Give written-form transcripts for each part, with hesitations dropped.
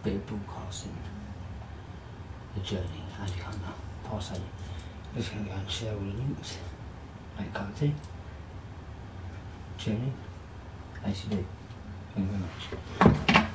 bit of broadcasting the journey as you come past that. Just going to go and share all the links. Make a cup of tea. Tune in. ACD. Thank you very much.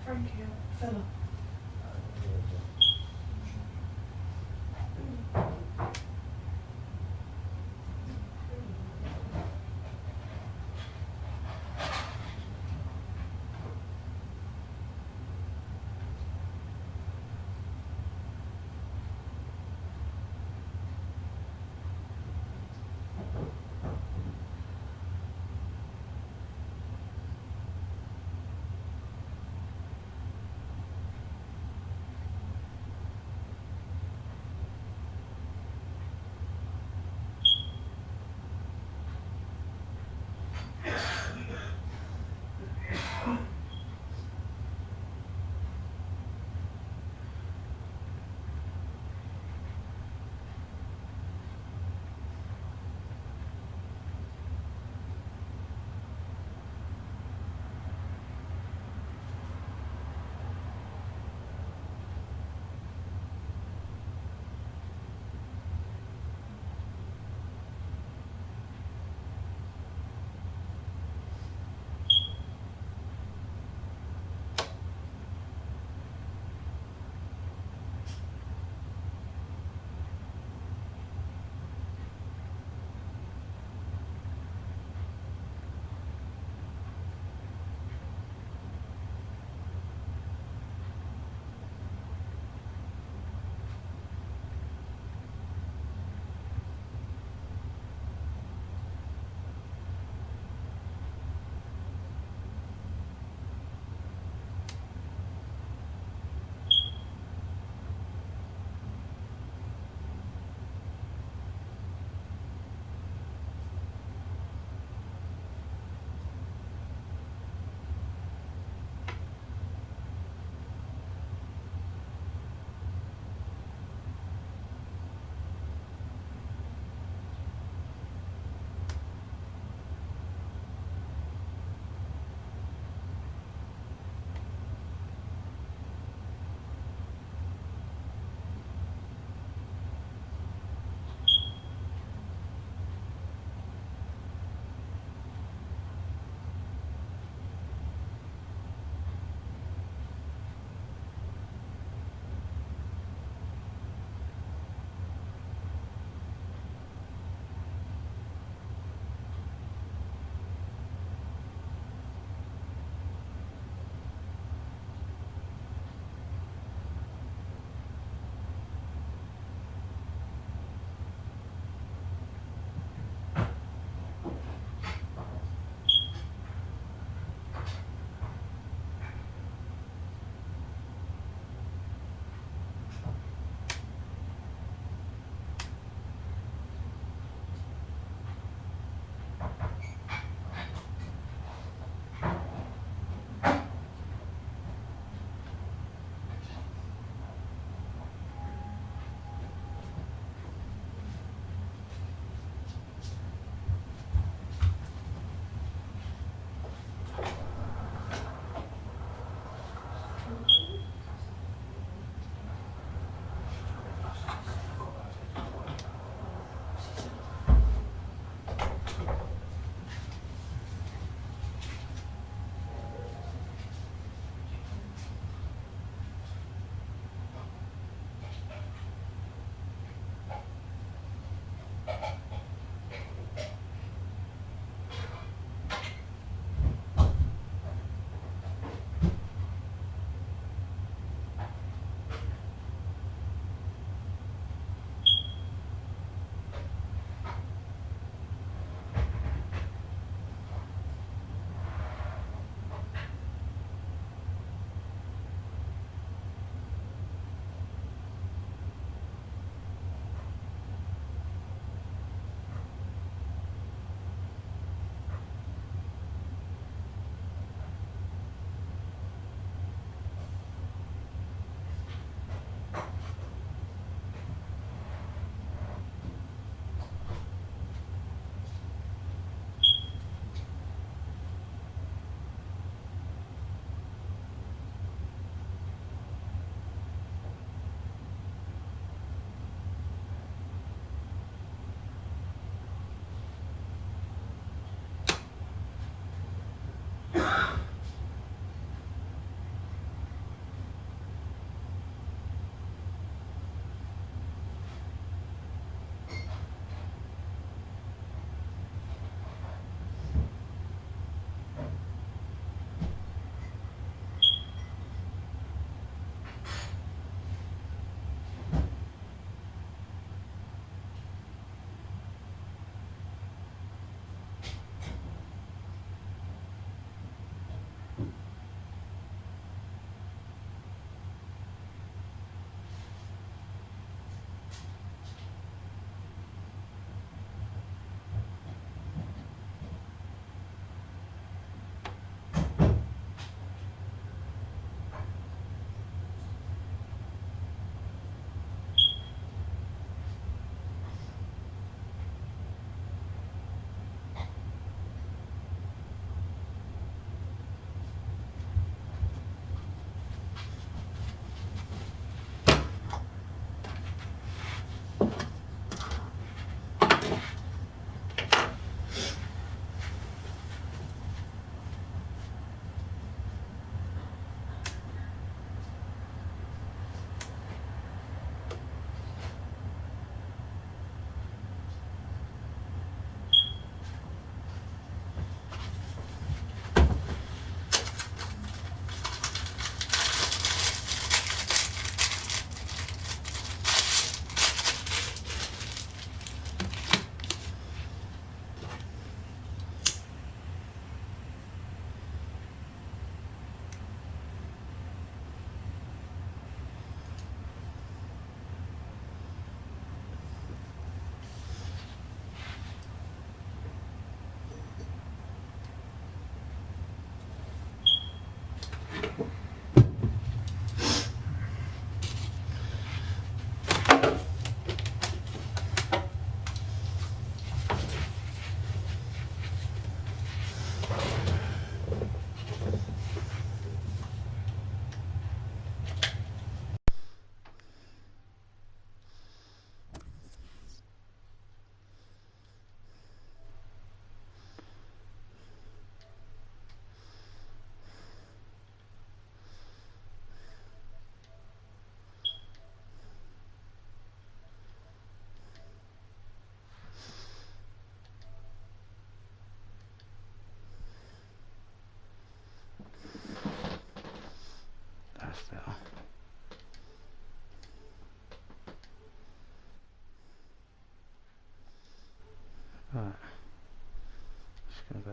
Thank you, fella.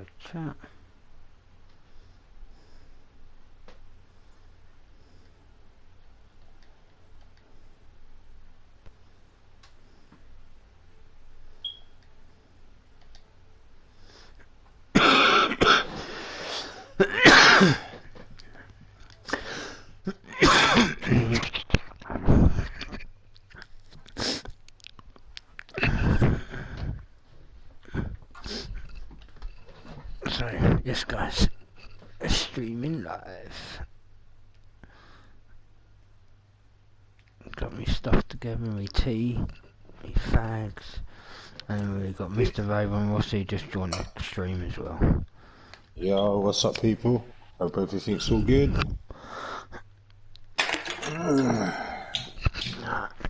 a chat. So, yes guys, streaming live. Got me stuff together, me tea, me fags, and we got Mr. Raven Rossi just joined the stream as well. Yo, what's up people? Hope everything's all good.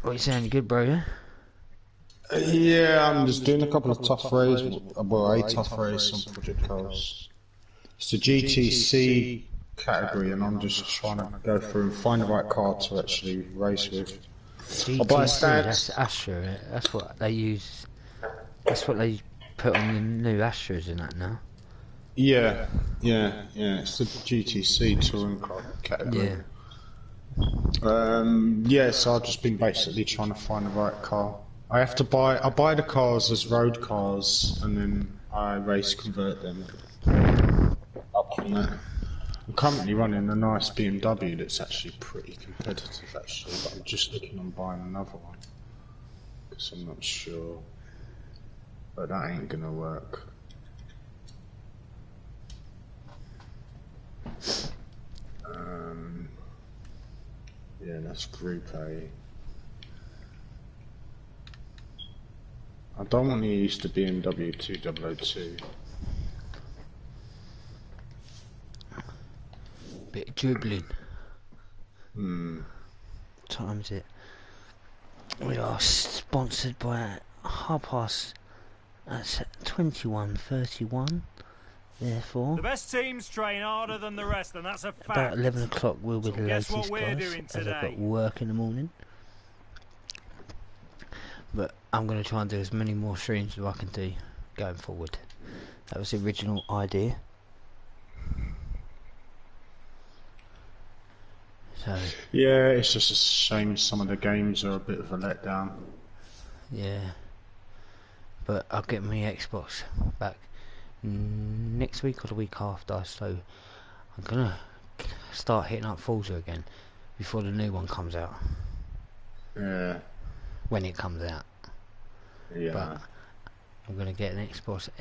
What you saying, good bro, yeah? Yeah, I'm just doing a couple of tough raids, well, a tough race on Project Cars. It's the GTC category and I'm just trying to go through and find the right car to actually race with. GTC, that's Astra, that's what they use, that's what they put on the new Astras and that now. Yeah, it's the GTC touring car category. Yeah, so I've just been basically trying to find the right car. I buy the cars as road cars and then I race convert them up from that. I'm currently running a nice BMW that's actually pretty competitive actually, but I'm just looking on buying another one because I'm not sure, but that ain't gonna work. Yeah, that's Group A. I don't want to use the BMW 2002. Bit of dribbling. Times it. We are sponsored by Hubhouse at 21:31. Therefore, the best teams train harder than the rest, and that's a fact. About 11 o'clock will be the guess latest, what we're guys, doing as I've today? got work in the morning. But I'm going to try and do as many more streams as I can do going forward. That was the original idea. So yeah, it's just a shame some of the games are a bit of a letdown. Yeah, but I'll get my Xbox back next week or the week after, so I'm gonna start hitting up Forza again before the new one comes out. Yeah. When it comes out. Yeah. But I'm gonna get an Xbox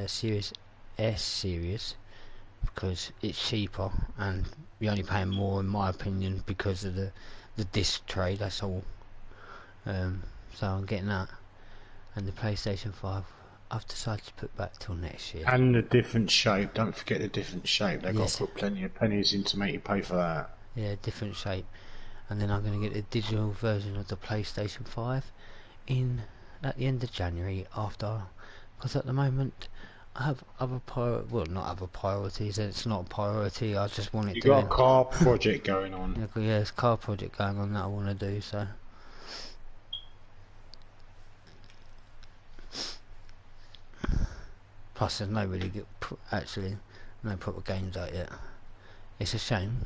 Series S series because it's cheaper and you're only paying more in my opinion because of the disc tray. That's all. So I'm getting that, and the PlayStation 5 I've decided to put back till next year. And the different shape, don't forget the different shape. They've got to put plenty of pennies in to make you pay for that. Yeah, different shape. And then I'm going to get the digital version of the PlayStation 5 in at the end of January after, because at the moment I have other not other priorities, it's not a priority, I just want it to... You got a car project going on. Yeah, it's a car project going on that I want to do, so... Plus there's no really good, no proper games out yet. It's a shame.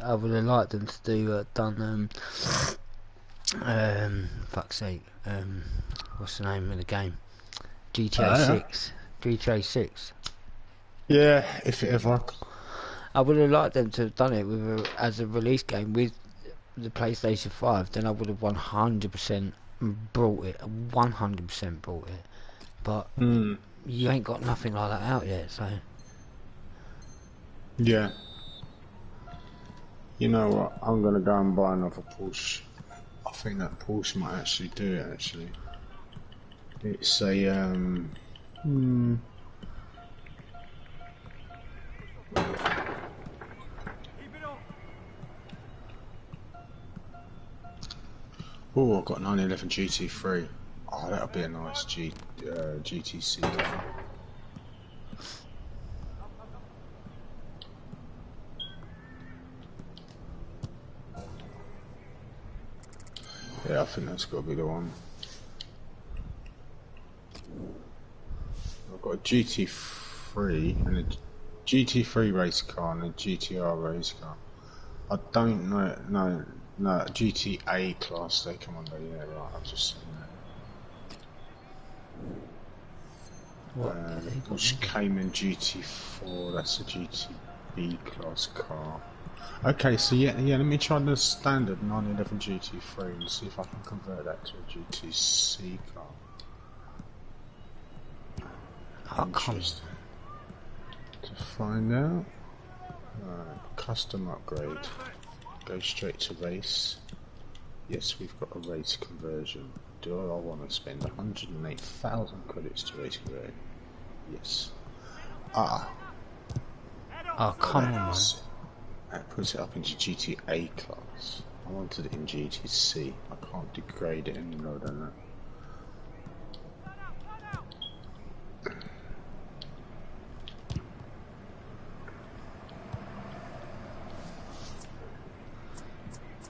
I would have liked them to do fuck's sake, what's the name of the game? GTA 6. GTA 6. Yeah, if it ever. I would have liked them to have done it with as a release game with the PlayStation 5. Then I would have 100% brought it. 100% brought it. But you ain't got nothing like that out yet, so. Yeah. You know what? I'm gonna go and buy another Porsche. I think that Porsche might actually do it. Actually, it's a Oh, I've got 911 GT3. Oh, that'll be a nice GTC car. Yeah, I think that's got to be the one. I've got a GT. GT3 and a GT3 race car and a GTR race car. I don't know. No, GTA class they come under. Yeah, right. I've just seen that. What? Which Cayman GT4. That's a GTB class car. Okay, so yeah. Let me try the standard 911 GT3 and see if I can convert that to a GTC car. Interesting. To find out, custom upgrade. Go straight to race. Yes, we've got a race conversion. Do I want to spend 108,000 credits to race conversion? Yes. Oh, come on, man. That puts it up into GTA class. I wanted it in GTC. I can't degrade it any lower than that.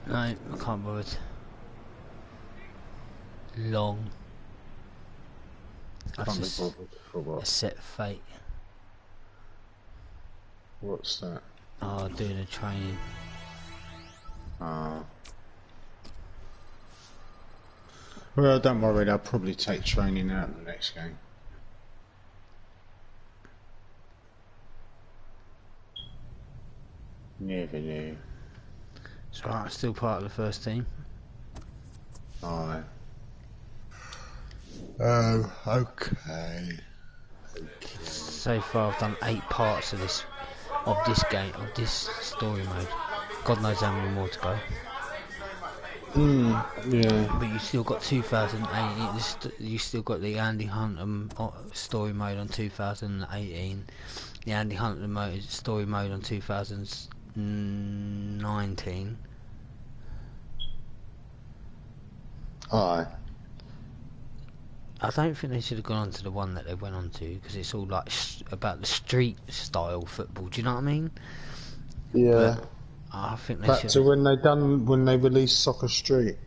No, I can't bother. Long. That's Can't be bothered for a what? set fate. What's that? Oh, doing the training. Well, don't worry, I'll probably take training out in the next game. Never knew. It's alright, still part of the first team. Aye. Oh, okay. So far I've done 8 parts of this game, of this story mode. God knows how many more to go. Yeah. But you still got 2018, you still got the Andy Hunter story mode on 2018, the Andy Hunter story mode on 2019. Aye. I don't think they should have gone on to the one that they went on to, because it's all like about the street style football, do you know what I mean? Yeah. But I think they Back should to when they released Soccer Street.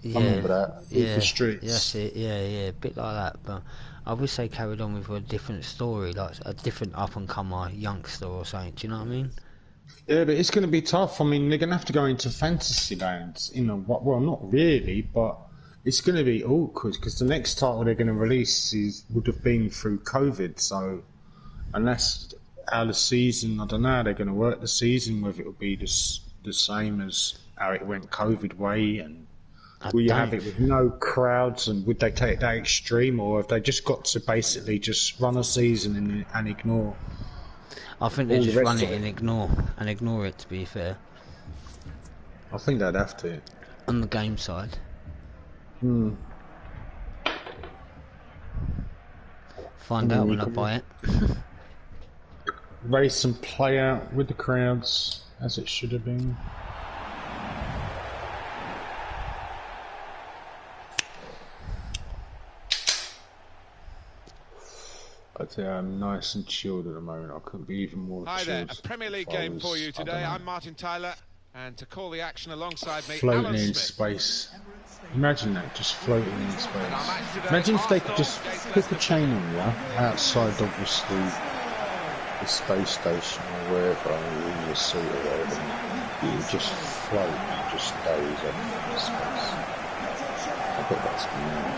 yeah, I remember that. yeah, The streets. that's it, yeah, a bit like that, but I wish they carried on with a different story, like a different up-and-comer youngster or something, do you know what I mean? Yeah, but it's going to be tough. I mean, they're going to have to go into fantasy lands. Well, not really, but it's going to be awkward because the next title they're going to release would have been through COVID. So, unless how the season, I don't know how they're going to work the season, whether it will be the same as how it went COVID way, and will you have it with no crowds, and would they take that extreme, or have they just got to basically just run a season and ignore? I think they just run it and ignore it, to be fair. I think they'd have to. On the game side. Find out when I buy it. Race and play out with the crowds as it should have been. I'd say I'm nice and chilled at the moment. I couldn't be even more Hi chilled. there, a Premier League game for you today. I'm Martin Tyler, and to call the action alongside me, floating Alan in Smith. space. Imagine that, just floating in space. Imagine if they could just put the chain on you outside, obviously, the space station or wherever, in your suit or whatever. You just float and just stays up in space. I bet that's mad.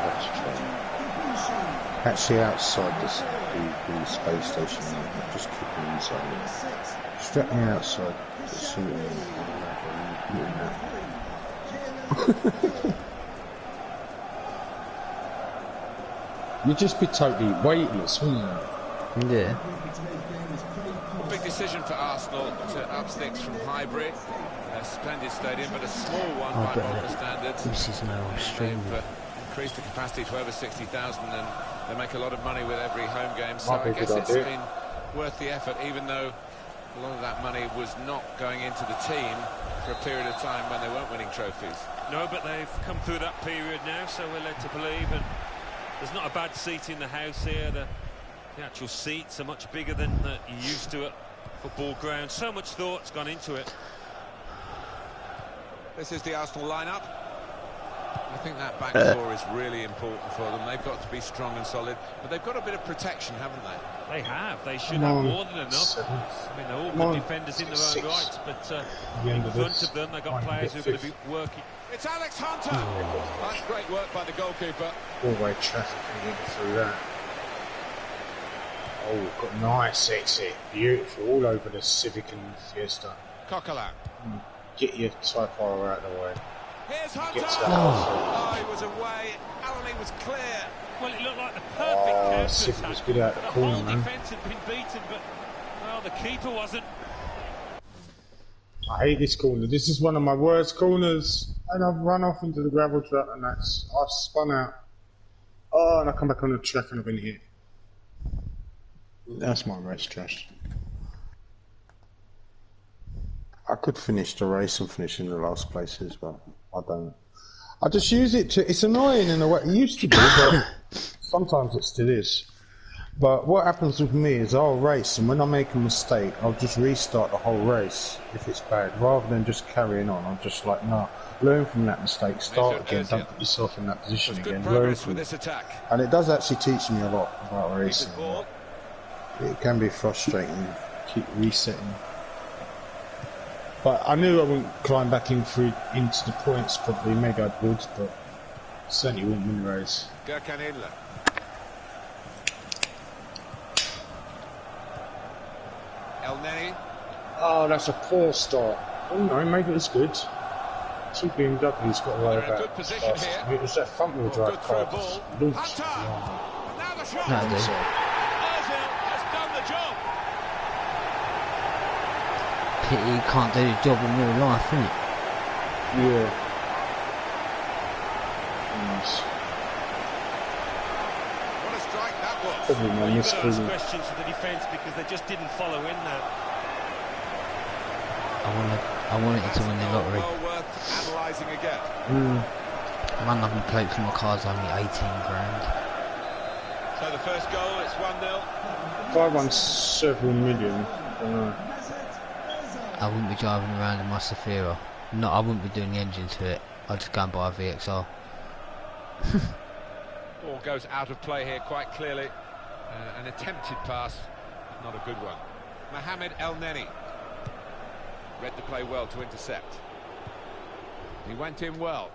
That's true. Actually, outside the space station, just keep me inside. Strap me outside the suit and you'd just be totally weightless, wouldn't you? Yeah. Big decision for Arsenal to up sticks from Highbury. A splendid stadium, but a small one by local standards. This is no stream. They've increased the capacity to over 60,000, and they make a lot of money with every home game. So I guess it's been worth the effort, even though a lot of that money was not going into the team for a period of time when they weren't winning trophies. No, but they've come through that period now, so we're led to believe. And there's not a bad seat in the house here. The actual seats are much bigger than you're used to at football ground. So much thought's gone into it. This is the Arsenal lineup. I think that back four is really important for them. They've got to be strong and solid, but they've got a bit of protection, haven't they? They have. They should have more than enough. I mean, they're all good defenders in their own right, but in front of them, they've got players who are going to be working. It's Alex Hunter! That's great work by the goalkeeper. All-way traffic coming through that. Oh, got nice exit. Beautiful. All over the Civic and Fiesta. Coquelin. Get your Typara out of the way. Here's Hunter! Oh, he was away. Allen was clear. Well, it looked like the perfect Civic was counter-attack. good out the corner, whole man. defence had been beaten, but, well, the keeper wasn't. I hate this corner. This is one of my worst corners. And I've run off into the gravel trap and I've spun out. Oh, and I come back on the track and I've been hit. That's my race trash. I could finish the race and finish in the last places, but I don't. I just use it to. It's annoying in a way. It used to be, but sometimes it still is. But what happens with me is I'll race, and when I make a mistake, I'll just restart the whole race if it's bad, rather than just carrying on. I'm just like, no, learn from that mistake, start again, don't put yourself in that position again, learn from it. And it does actually teach me a lot about racing. It can be frustrating, keep resetting. But I knew I wouldn't climb back into the points probably, maybe I would, but certainly wouldn't win the race. El Neni. Oh, that's a poor start. Oh no, maybe it's good. Two BMW's got away with that. Good position here. It was that front wheel drive car. Launched. Now the shot. No, Ozil has done the job. pity he can't do the job in real life, isn't it? Yeah. Nice. What a strike that was. Probably my You've got to ask miscalling. questions to the defence because they just didn't follow in that. I wanted to win the lottery. Well worth analysing again. One of them plate for my car's only 18 grand. So the first goal, it's 1-0. If I won several million, I don't know. I wouldn't be driving around in my Safira. No, I wouldn't be doing the engine to it. I'd just go and buy a VXR. Ball goes out of play here quite clearly. An attempted pass, not a good one. Mohamed El Neni. Read the play well to intercept. He went in well.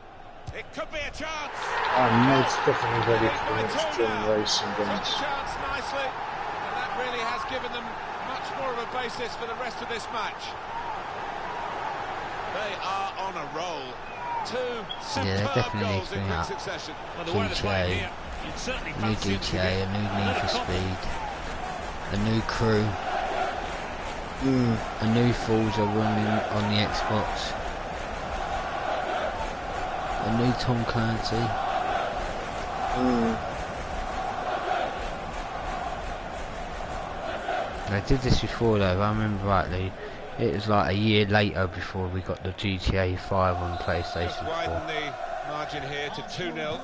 It could be a chance. I'm most definitely ready for the next generation Took the games. chance nicely, and that really has given them much more of a basis for the rest of this match. They are on a roll. Two superb definitely goals in bring quick out succession. Well, the way they're playing GTA, here, you'd certainly new fancy them to GTA, give a new a Need bit for of confidence. Speed, a new crew, a new Forza on the Xbox, a new Tom Clancy. They did this before though, if I remember rightly. It was like a year later before we got the GTA 5 on Just PlayStation 4. widen the margin here to 2-0.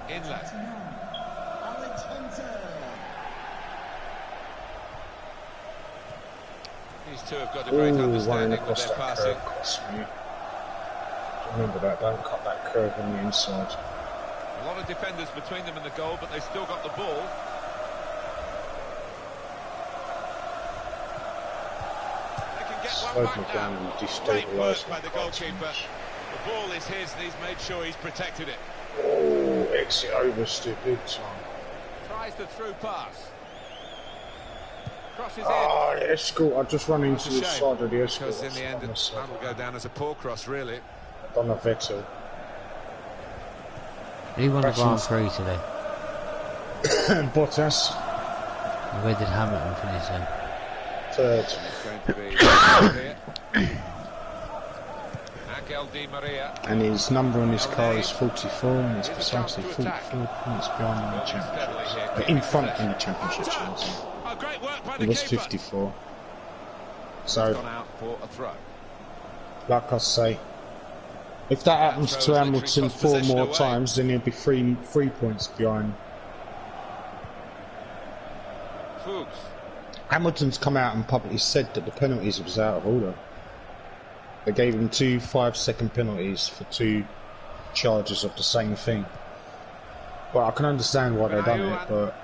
Inlet. These two have got a great Ooh, running understanding with across their that passing. curve cost me. Remember that, don't cut that curve on the inside. A lot of defenders between them and the goal, but they still got the ball. They can get one Slowed me back down now. and Great work destabilised by me the quite too goalkeeper. much. The ball is his and he's made sure he's protected it. Oh, exit oversteer big time. Tries the through pass. Crosses in. Oh, the escort, I just run into It's a the shame, side of the escort. because in the end that'll go down as a poor cross, really. Done a Vettel. Who won the Grand Prix today? Bottas, Where did Hamilton finish then? third. It's going to be here. Angel Di Maria. And his number on his car is 44, and he's precisely 44 points behind in the championship. In front in the championship, shall I say. Oh, great work by He the was keeper. 54. Gone So, out for a throw. like I say, if that happens to Hamilton 4 more times, then he'll be three points behind. Fuchs. Hamilton's come out and publicly said that the penalties was out of order. They gave him 2 5-second penalties for 2 charges of the same thing. But I can understand why they've done it, but...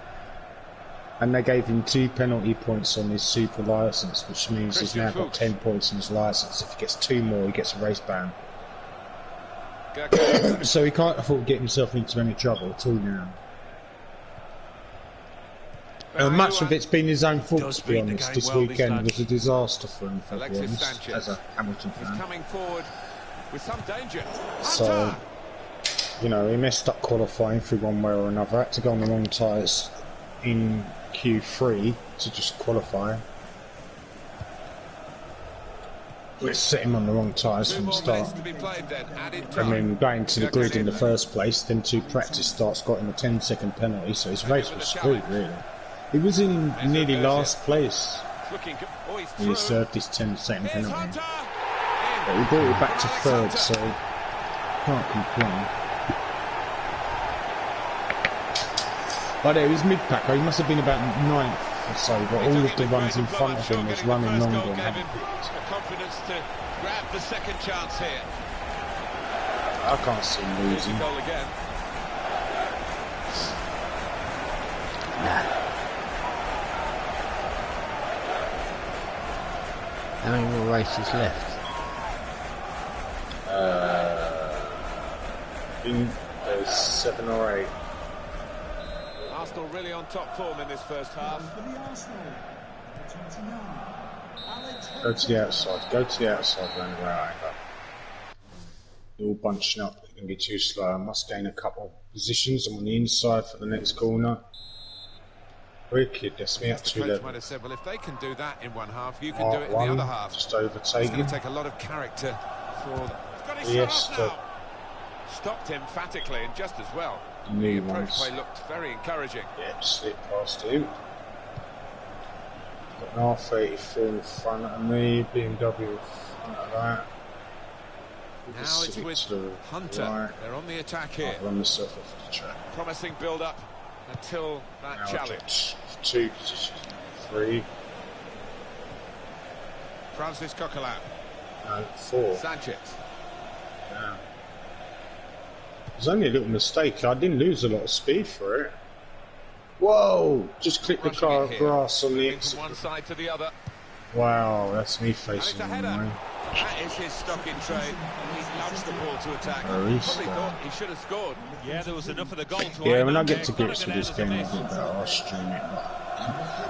And they gave him 2 penalty points on his super licence, which means he's now got 10 points on his licence. If he gets 2 more, he gets a race ban. So he can't afford to get himself into any trouble at all now. Much of it's been his own fault, to be honest. This weekend was a disaster for him, to be honest, as a Hamilton fan. Coming forward with some danger. So, you know, he messed up qualifying through one way or another. Had to go on the wrong tyres in Q3 to just qualify. Which set him on the wrong tyres from the start. And then going to the grid in the first place, then 2 practice starts got him a 10-second penalty, so his race was screwed, really. He was in nearly last place. He served his 10-second penalty. But he brought it back to 3rd, so can't complain. But it was mid-pack, he must have been about 9th or so, but all of the runs in front of him was running longer and having confidence to grab the second chance here. I can't see him losing. Goal again. Nah. How many more races left? I think there's 7 or 8. Arsenal really on top form in this first half. Go to the outside, round the right angle. They're all bunching up, they're going to be too slow. I must gain a couple of positions. I'm on the inside for the next corner. Wicked, that's me up to 11. Might have said, well, if they can do that in one half, you can do it in the other half. Just overtake It's going him. to take a lot of character for... Yes, stopped emphatically and just as well. the new The approach ones. play looked very encouraging. Yeah, slip past him. Got an R34 in front of me, BMW in front of that. Now it's with Hunter. Right. They're on the attack here. I'll run myself off the track. Promising build-up until that Now challenge. 2 positions, 3, Francis Coquelin. no, 4. Sanchez. Yeah. It was only a little mistake. I didn't lose a lot of speed for it. Whoa! Just clipped the Rushing car it here. grass on the Moving exit. from one side to the other. Wow, that's me facing And the it's a wrong header. way. That is his stock in trade. He loves the ball to attack. Oh, he's Probably strong. thought he should have scored. Yeah, there was enough of the goal to Yeah, aim when I at get there. to Gotta grips go with down this as a game, miss. I'll be better. I'll stream it.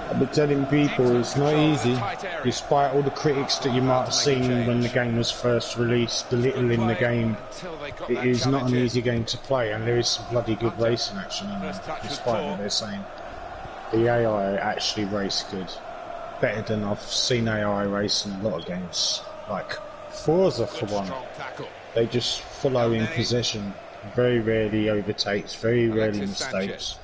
I've been telling people it's not easy, despite all the critics that you might have seen when the game was first released, belittling the game. It is not an easy game to play, and there is some bloody good racing action in there, despite what they're saying. The AI actually race good. Better than I've seen AI race in a lot of games. Like Forza for one. They just follow in possession. Very rarely overtakes, very rarely mistakes.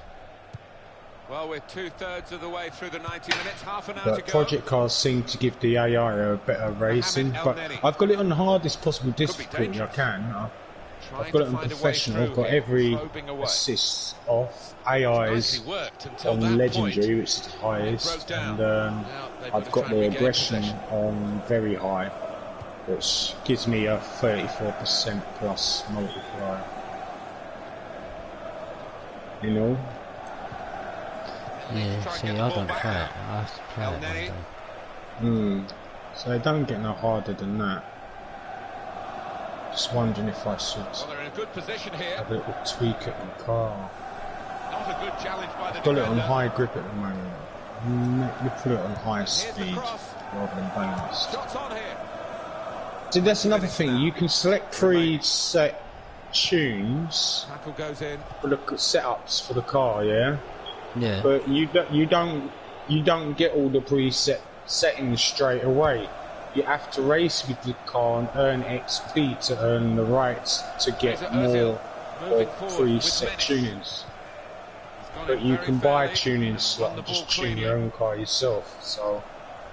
Well, we're 2/3 of the way through the 90 minutes, half an hour But to go. Project Cars seem to give the AI a better racing. But I've got it on the hardest possible difficulty I can. I've got it on professional, I've got every assist off. AI's on legendary, which is the highest, and I've got the aggression on very high, which gives me a 34% plus multiplier. You know? Yeah, see, I don't play it. I have to play it one day. So it don't get no harder than that. Just wondering if I should Well, they're in a good position here. have a little tweak at the car. Not a good challenge by the I've got it on defender. high grip at the moment. You put it on high Here's the speed cross. rather than balanced. Shots on here. See, that's another thing. You can select preset tunes Tackle goes in. for the setups for the car, yeah. Yeah. But you don't get all the preset settings straight away. You have to race with the car and earn XP to earn the rights to get more of preset tunings. But you can buy tuning slot and just tune your own car yourself. So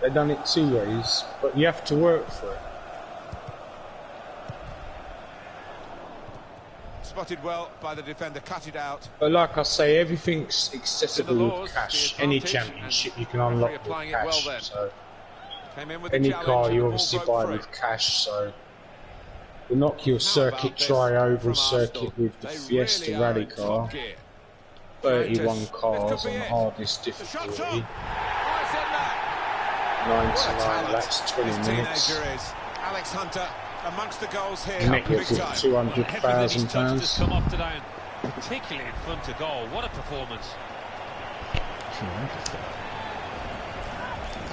they've done it 2 ways, but you have to work for it. Spotted well by the defender, cut it out. But like I say, everything's accessible laws, with cash. the Any advantage, championship you can and unlock referee applying with it well cash. then. So Came in with the any challenge car and you the ball obviously broke buy free. with cash. So The knock your circuit try over circuit with the Fiesta rally car. 31 cars on the hardest difficulty. 99 laps, 20 minutes. Alex Hunter amongst the goals here. Negative £200,000. Come off today, and particularly in front of goal. What a performance!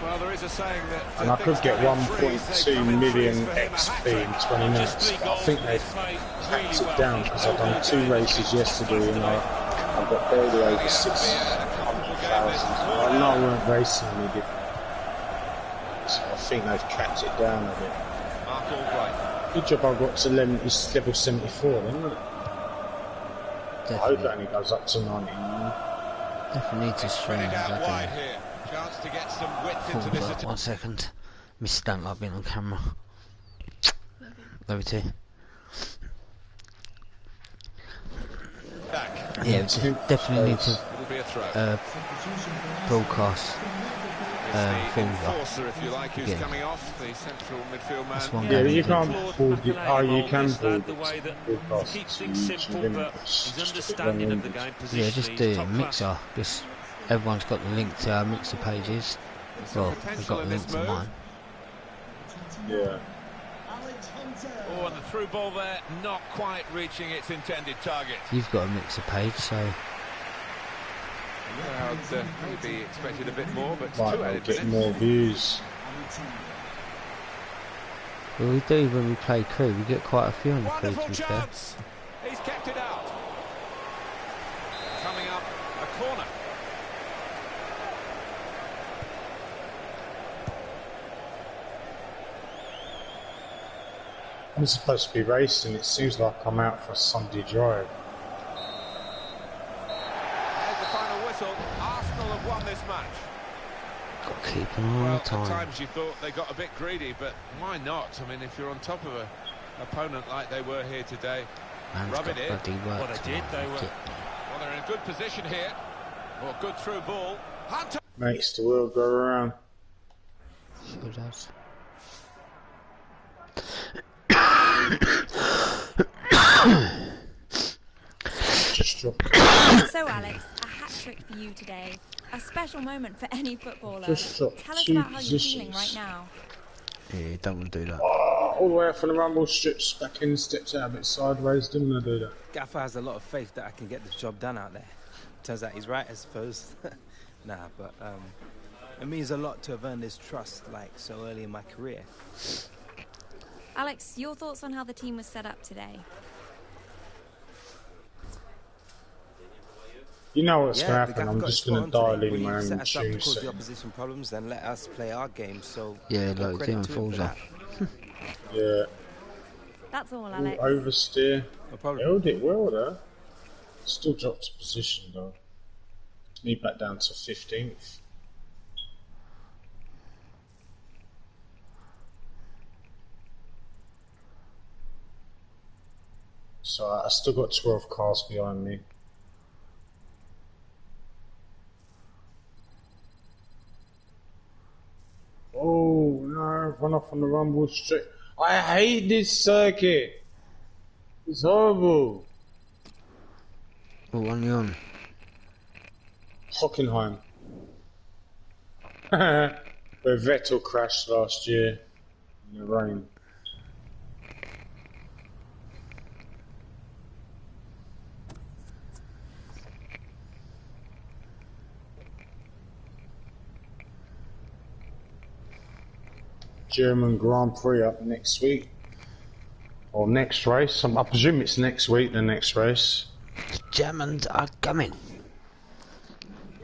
Well, there is a saying that. And I could get 1.2 million XP in 20 minutes, but I think they've capped it down because I've done 2 races yesterday and I got barely over 600,000. I know I weren't racing any different. So I think they've capped it down a bit. Good job I got to level 74 then, isn't it? I hope that only goes up to 99. Definitely need to stream wide here. Chance to get some width into this attack. 1 second. Miss don't like being on camera. Love you too. Yeah, definitely need to broadcast enforcer, if you like, who's coming off, the central midfield man. Yeah, you can't broadcast it. Oh, you can broadcast. Keeps things simple, but his understanding of the game position. Yeah, just do it. Mixer. Just everyone's got the link to our mixer pages. Well, I've got the link to mine. Yeah. Oh, and the through ball there, not quite reaching its intended target. You've got a mixer page, so. Yeah, I'd maybe expected a bit more, but Might get more views. Well, we do when we play crew. We get quite a few on the crew, to be fair. He's kept it out. Coming up, a corner. I'm supposed to be racing. It seems like I'm out for a Sunday drive. There's the final whistle. Arsenal have won this match. Got to keep an eye on the time. At times you thought they got a bit greedy, but why not? I mean, if you're on top of an opponent like they were here today, rub it in. Well, they did. Well, they're in a good position here. Or good through ball. Hunter. Makes the world go around. Sure does. So Alex, a hat-trick for you today. A special moment for any footballer. Just Tell us about how you're feeling right now. Yeah, you don't want to do that. Oh, all the way up from the rumble strips, back in, steps out a bit sideways, didn't I do that? Gaffer has a lot of faith that I can get the job done out there. Turns out he's right, I suppose. Nah, but it means a lot to have earned his trust, like, so early in my career. Alex, your thoughts on how the team was set up today? You know what's Yeah, going to the happen, gaffer I'm got just his going foot to on dial today. in my Will you own set us up to tune cause the setting. opposition problems, then let us play our game, so... Yeah, all like credit doing to him for Forza. that. Yeah. That's all, Ooh, Alex. oversteer. No problem. Held it well there. Still dropped a position though. Need back down to 15th. So I still got 12 cars behind me. Oh no, run off on the rumble strip. I hate this circuit. It's horrible. What one are you on? Hockenheim. Where Vettel crashed last year in the rain. German Grand Prix up next week. Or next race. I presume it's next week, the next race. The Germans are coming.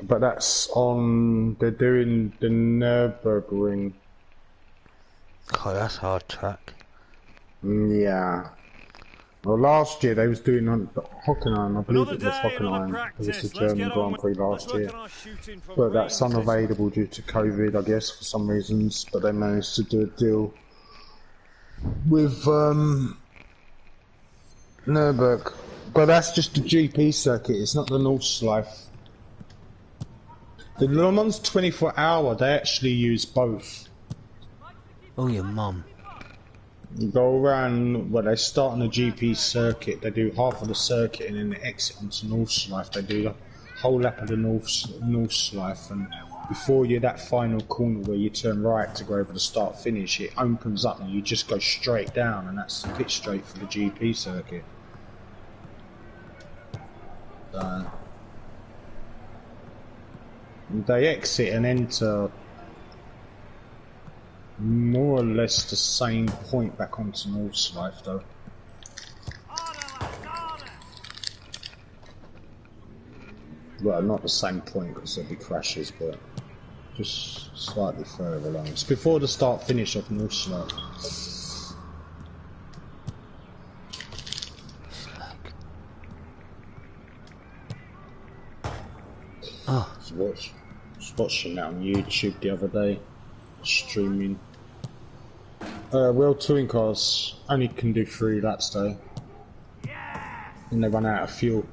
But that's on... They're doing the Nürburgring. Oh, that's a hard track. Yeah. Well, last year they was doing on Hockenheim. I believe it was Hockenheim. It was the German Grand Prix last year. But that's unavailable due to COVID, I guess, for some reasons. But they managed to do a deal with Nürburgring. But that's just the GP circuit. It's not the Nordschleife. The Le Mans 24 hour, they actually use both. Oh, your mum. You go around, well, they start on the GP circuit, they do half of the circuit and then they exit onto Northslife. They do the whole lap of the Northslife, and before you're that final corner where you turn right to go over the start finish, it opens up and you just go straight down, and that's pit straight for the GP circuit. They exit and enter more or less the same point back onto Northslife though. Well, not the same point because there'll be crashes, but just slightly further along. It's before the start finish of Northslife. Oh. I was watching that on YouTube the other day, streaming. World Touring Cars only can do 3 laps though, and they run out of fuel.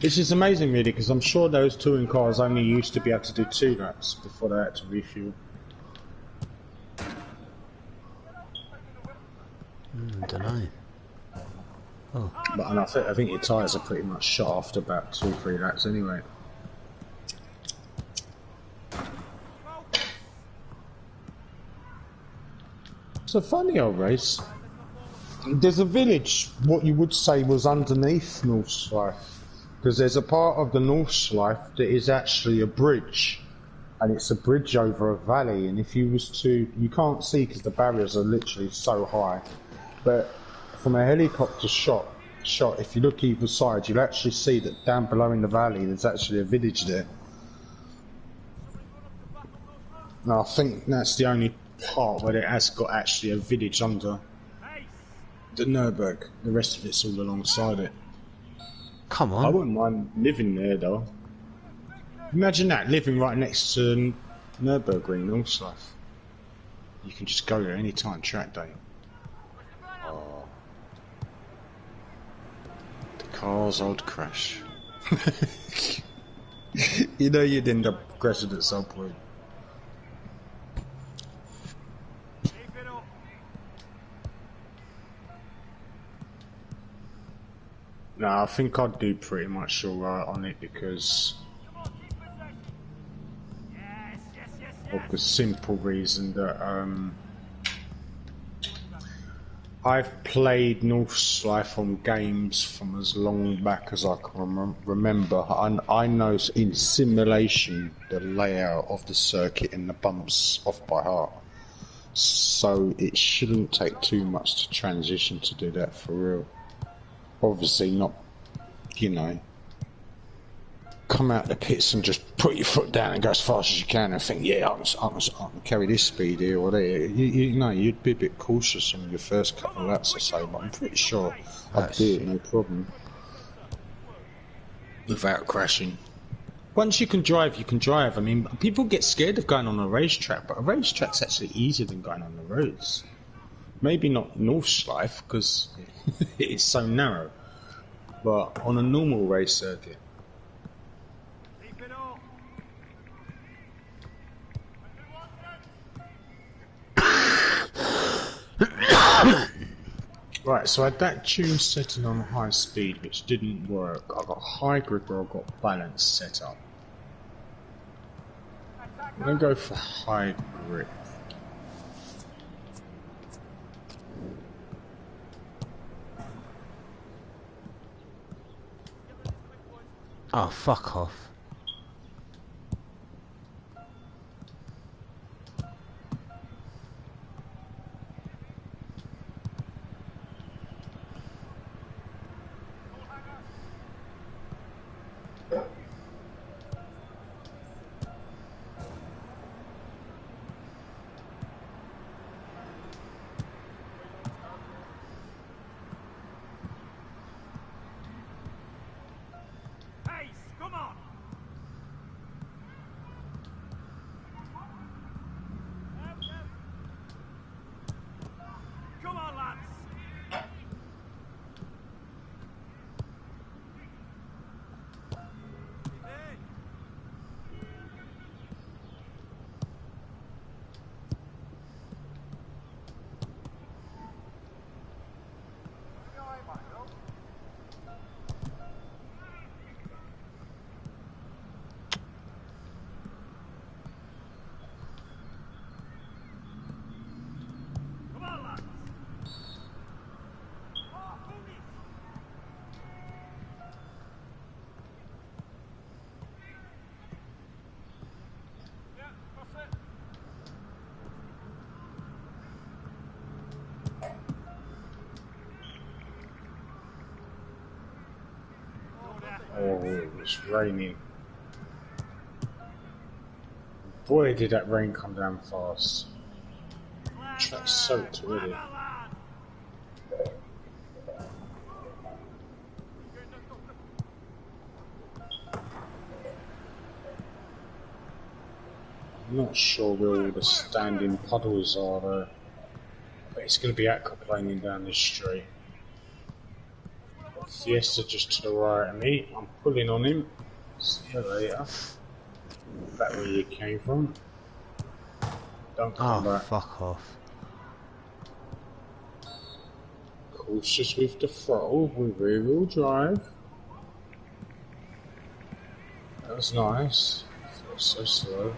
This is amazing really, because I'm sure those touring cars only used to be able to do 2 laps before they had to refuel. Don't know. Oh. But and I think your tyres are pretty much shot after about 2 or 3 laps anyway. It's a funny old race. There's a village, what you would say was underneath Northslife, because there's a part of the Northslife that is actually a bridge, and it's a bridge over a valley, and if you was to, you can't see because the barriers are literally so high, but from a helicopter shot, if you look either side, you'll actually see that down below in the valley there's actually a village there. Now I think that's the only part where it has got actually a village under the Nürburgring. The rest of it's all alongside it. Come on. I wouldn't mind living there though. Imagine that, living right next to Nürburgring, Northslife. You can just go there any time, track day. Oh. The cars old crash. You know you'd end up crashing at some point. No, I think I'd do pretty much alright on it because of the simple reason that I've played Northslife on games from as long back as I can remember, and I know in simulation the layout of the circuit and the bumps off by heart. So it shouldn't take too much to transition to do that for real. Obviously not, you know, come out the pits and just put your foot down and go as fast as you can and think, yeah, I can carry this speed here or there. You know, you'd be a bit cautious on your first couple of laps or so, but I'm pretty sure I'd do it no problem without crashing. Once you can drive, you can drive. I mean, people get scared of going on a racetrack, but a racetrack's actually easier than going on the roads. Maybe not Northslife, because it's so narrow, but on a normal race circuit. Right, so I had that tune setting on high speed, which didn't work. I got high grip or I got balance set up. I'm going to go for high grip. Oh, fuck off. it's raining. Boy, did that rain come down fast. Track's soaked already. I'm not sure where all the standing puddles are though. But it's going to be aquaplaning down this street. Fiesta just to the right of me. I'm pulling on him. See you later. Is that where you came from? Don't come back. Fuck off. Cautious with the throttle with rear wheel drive. That was nice. Feels so slow.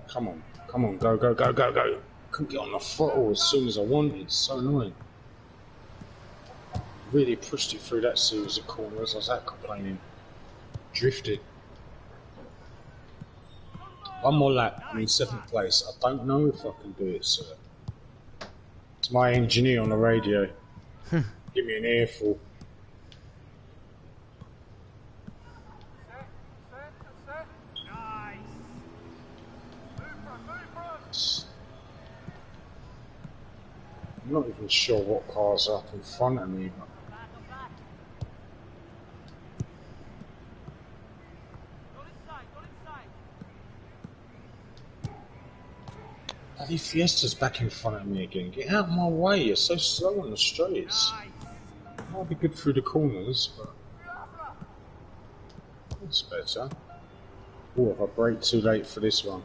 Come on, go. Couldn't get on the throttle as soon as I wanted. It's so annoying. Really pushed it through that series of corners. I was aquaplaning. Drifted. One more lap. I'm in 7th place. I don't know if I can do it, sir. It's my engineer on the radio. Give me an earful. I'm not even sure what cars are up in front of me, but bloody Fiesta's back in front of me again. Get out of my way, you're so slow on the straights. Might be good through the corners, but that's better. Oh, if I brake too late for this one.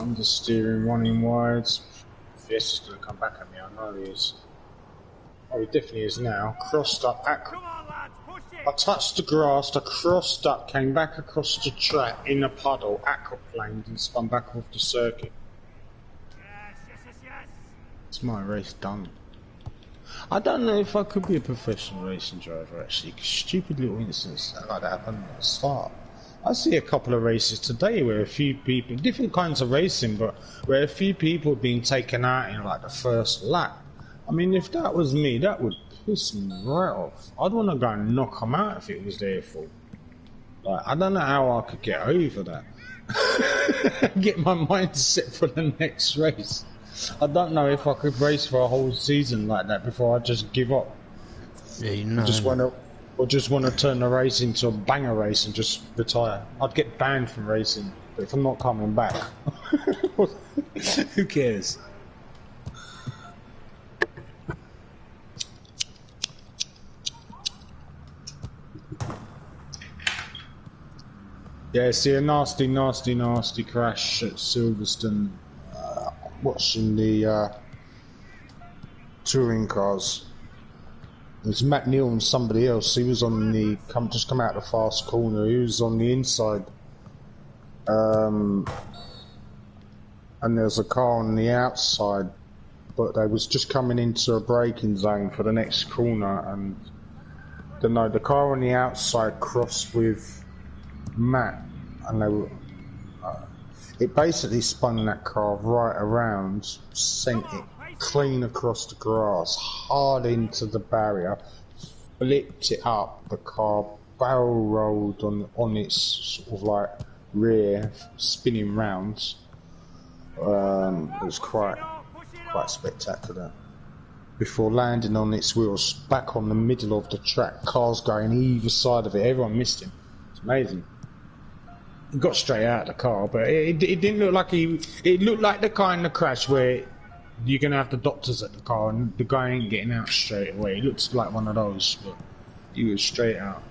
Understeering, running wides. Fiesta's going to come back at me, I know he is. Oh, he definitely is now. Crossed up, I touched the grass, I crossed up, came back across the track in a puddle, aquaplaned and spun back off the circuit. It's my race done. I don't know if I could be a professional racing driver actually, 'cause stupid little incidents like that happen at the start. I see a couple of races today where a few people, different kinds of racing, but where a few people have been taken out in like the first lap. I mean, if that was me, that would piss me right off. I'd want to go and knock them out if it was their fault. Like, I don't know how I could get over that. Get my mind set for the next race. I don't know if I could race for a whole season like that before I just give up. Yeah, you know. Just want to turn the race into a banger race and just retire. I'd get banned from racing, but if I'm not coming back, who cares? Yeah, see a nasty crash at Silverstone. Watching the touring cars. It was Matt Neal and somebody else. He was on the just come out of the fast corner. He was on the inside, and there was a car on the outside, but they was just coming into a braking zone for the next corner, and the car on the outside crossed with Matt, and they were. It basically spun that car right around, sent it clean across the grass, hard into the barrier, flipped it up. The car barrel rolled on its sort of like rear, spinning round. It was quite spectacular. Before landing on its wheels, back on the middle of the track, cars going either side of it. Everyone missed him. It's amazing. He got straight out of the car, but it didn't look like it looked like the kind of crash where you're going to have the doctors at the car and the guy ain't getting out straight away. It looks like one of those, but he was straight out.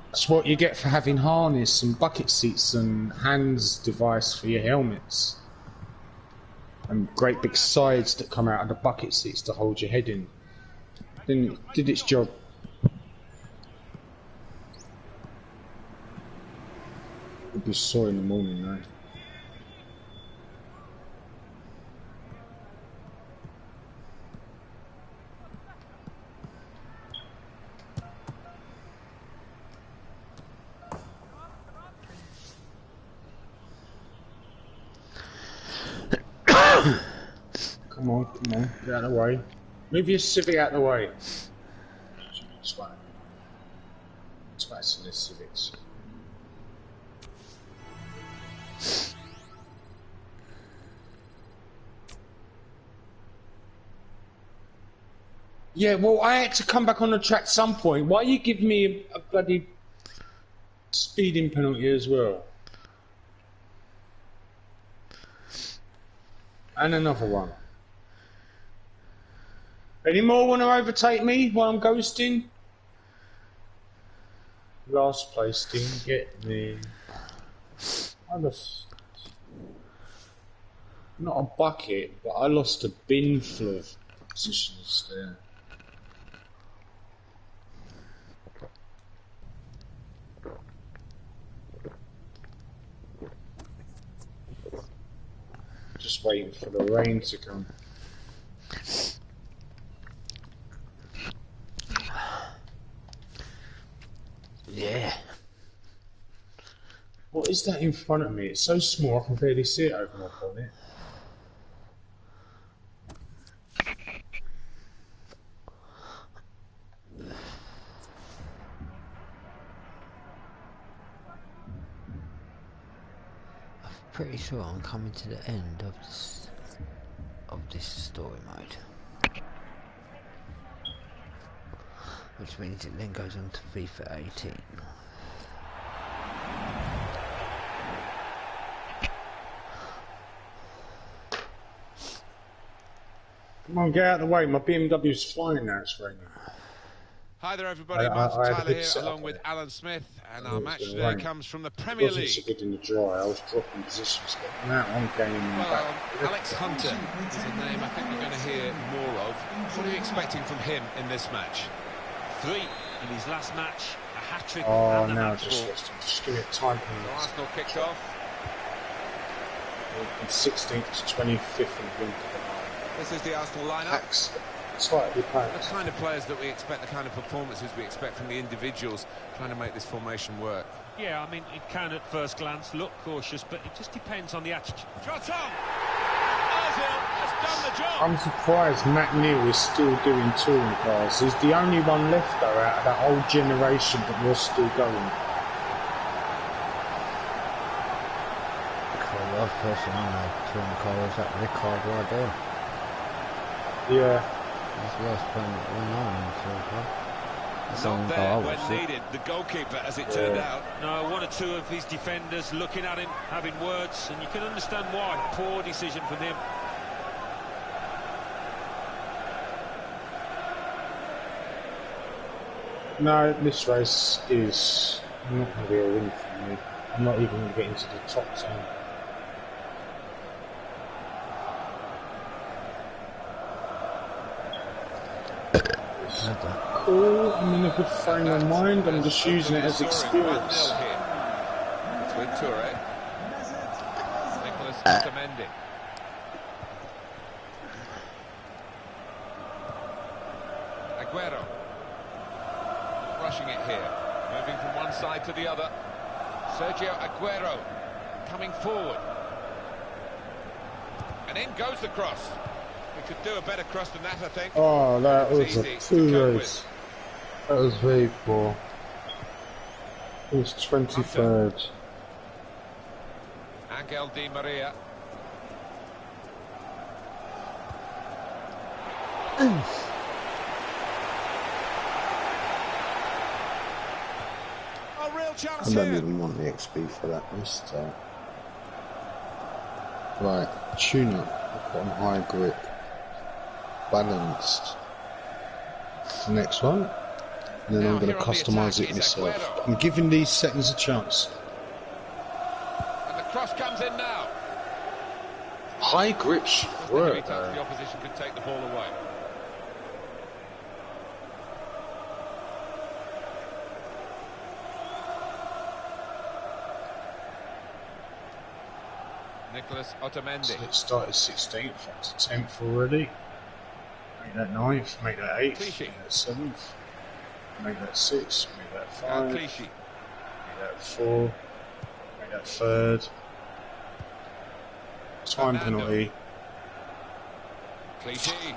That's what you get for having harness and bucket seats and hands device for your helmets. And great big sides that come out of the bucket seats to hold your head in. Then it did its job. It'll be sore in the morning though. Come on, come on. Get out of the way. Move your civic out of the way. It's right. It's right in the civics. Yeah, well, I had to come back on the track at some point. Why you give me a bloody speeding penalty as well? And another one. Any more want to overtake me while I'm ghosting? Last place didn't get me. I lost. Not a bucket, but I lost a bin full of positions there. Just waiting for the rain to come. Yeah. What is that in front of me? It's so small I can barely see it over my bonnet. I'm pretty sure I'm coming to the end of this story mode, which means it then goes on to FIFA 18. Come on, get out of the way. My BMW's flying now. It's raining. Hi there, everybody. Martin Tyler here, along with Alan Smith, and our match today comes from the Premier League. It wasn't so good in the dry. I was dropping positions, but now I'm gaining back. Alex Hunter is a name I think we're going to hear more of. What are you expecting from him in this match? 3 in his last match, a hat-trick. Oh, now just give it time. Arsenal kicked off. From 16th to 25th in winter. This is the Arsenal lineup. Slightly the kind of players that we expect, the kind of performances we expect from the individuals trying to make this formation work. Yeah, I mean, it can at first glance look cautious, but it just depends on the attitude. Shot on! Ozil has done the job! I'm surprised Matt Neal is still doing touring cars. He's the only one left, though, out of that old generation that was still going. The last person I know touring car was that Ricardo right there. Yeah. That's the last time that we know so far. That's not there when needed, the goalkeeper, as it turned out. No, 1 or 2 of his defenders looking at him, having words, and you can understand why. Poor decision from him. No, this race is not going to be a win for me. I'm not even going to get into the top 10. Cool, I'm in a good frame of mind, I'm just using it as experience. It's with Toure. Nicholas Otamendi. Aguero. Rushing it here. Moving from one side to the other. Sergio Aguero coming forward. And in goes the cross. We could do a better cross than that, I think. Oh, that was a poor race. That was very poor. It was 23rd. Angel Di Maria. A real chance I don't here. even want the XP for that mistake. Right, tune up. I've got on high grip. Balanced. Next one. And then I'm going to customise it myself. I'm giving these settings a chance. And the cross comes in now. High grip should work. The opposition could take the ball away. Nicholas Otamendi. So it started 16th, up to 10th already. Make that 9th, make that 8th, Clichy. make that 7th, make that 6th, make that 5, make Clichy. that 4, make that 3rd. Time Fernando. penalty. Clichy.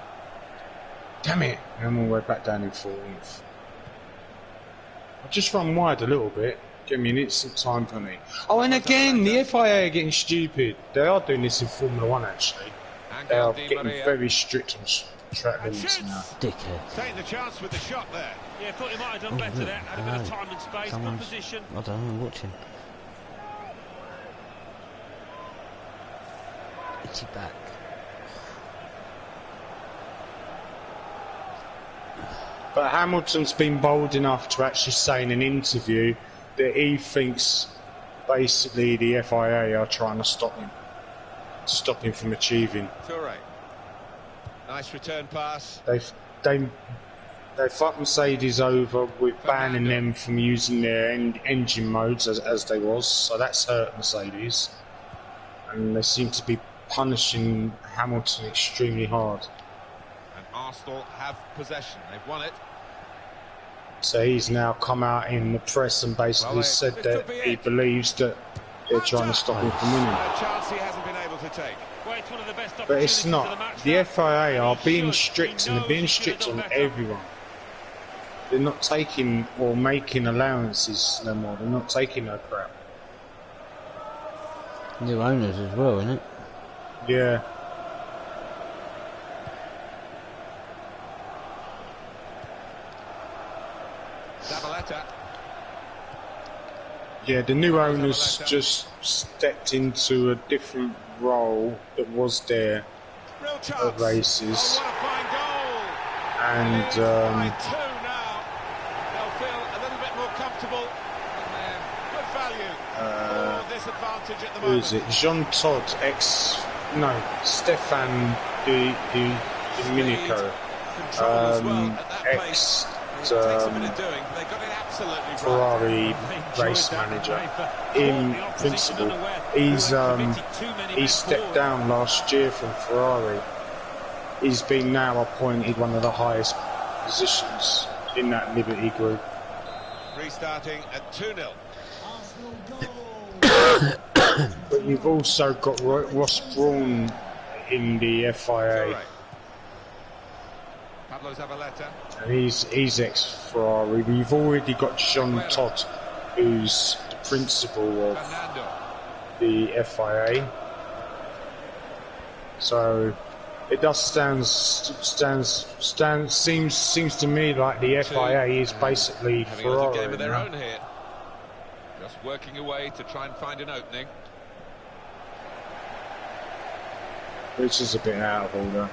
Damn it! I'm all the way back down in 14th. I'll just run wide a little bit. Give me an instant time penalty. Oh, and again, the FIA are getting stupid. They are doing this in Formula 1, actually. They are getting very strict on track limits now. Dickhead. Taking the chance with the shot there. Yeah, thought he might have done better there. Had a bit of time and space, good position. I don't know, watching. Itchy back. But Hamilton's been bold enough to actually say in an interview that he thinks basically the FIA are trying to stop him from achieving. Toure. Nice return pass. They fucked Mercedes over with banning them from using their engine modes as they was, so that's hurt Mercedes. And they seem to be punishing Hamilton extremely hard. And Arsenal have possession. They've won it. So he's now come out in the press and basically said that he believes that they're trying to stop him from winning. A chance he hasn't been able to take. But it's not. The FIA are being strict, and they're being strict on everyone. They're not taking or making allowances no more. They're not taking no crap. New owners as well, isn't it? Yeah. Zabaleta. Yeah, the new owners just stepped into a different role that was there at races. And They'll feel a little bit more comfortable and good value for this advantage at the moment. Who is it? Jean Todt, Stefan Domenico, ex Ferrari race manager. In principle, he stepped down last year from Ferrari. He's been now appointed one of the highest positions in that Liberty group. Restarting at 2-0. But you've also got Ross Brawn in the FIA. Pablo Zabaleta. And he's ex-Ferrari. You've already got Jean Todt, who's the principal of the FIA. So it does seems to me like the FIA is basically Ferrari. Game of their own here. Just working away to try and find an opening. Which is a bit out of order.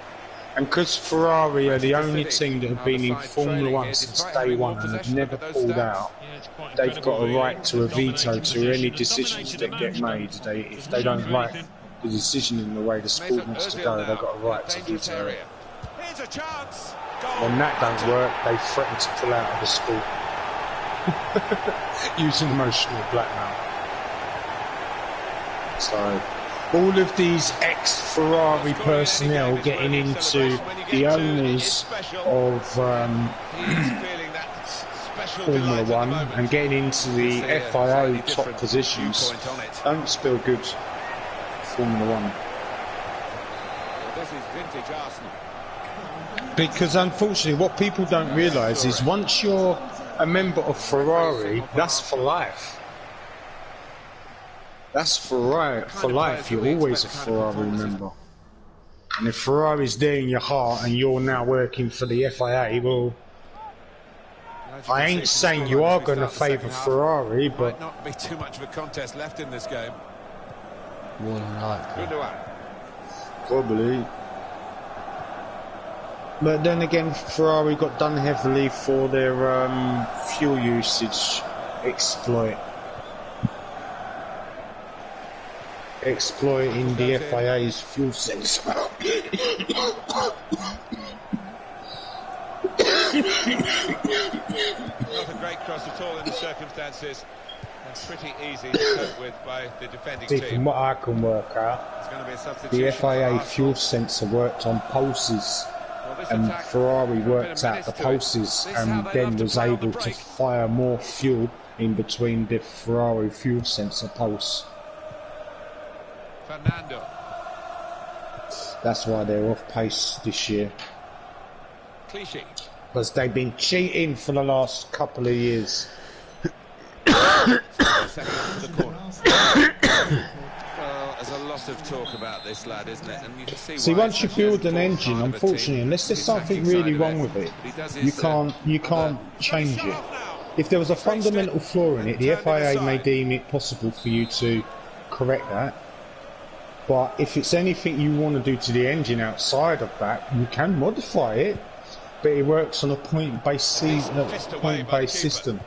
And because Ferrari are the only team that have been in Formula 1 since day one and have never pulled out, they've got a right to a veto to any decisions that get made. If they don't like the decision in the way the sport wants to go, they've got a right to veto it. When that don't work, they threaten to pull out of the sport. Using emotional blackmail. So all of these ex-Ferrari personnel getting into the owners of Formula 1 and getting into the FIA top positions don't spell good for Formula 1. This is vintage Arsenal. Because unfortunately what people don't realise is once you're a member of Ferrari, that's for life. That's for life. You're always a Ferrari member. And if Ferrari's there in your heart and you're now working for the FIA, well, I ain't saying you are going to favour Ferrari, but might not be too much of a contest left in this game. More than likely. Probably. But then again, Ferrari got done heavily for their fuel usage exploit. Exploiting the FIA's fuel sensor. Not a great cross at all in the circumstances, and pretty easy to cope with by the defending team. From what I can work out, the FIA fuel sensor worked on pulses, and Ferrari worked out the pulses and then was able to fire more fuel in between the Ferrari fuel sensor pulse. Fernando. That's why they're off pace this year. Clichy. Because they've been cheating for the last couple of years. Setting up to the corner. Well, there's a lot of talk about this lad, isn't it? And you can see why once you build an engine, unfortunately, unless there's something really wrong with it, you can't change it. If there was a fundamental flaw in it, the FIA may deem it possible for you to correct that. But if it's anything you want to do to the engine outside of that, you can modify it. But it works on a point-based system.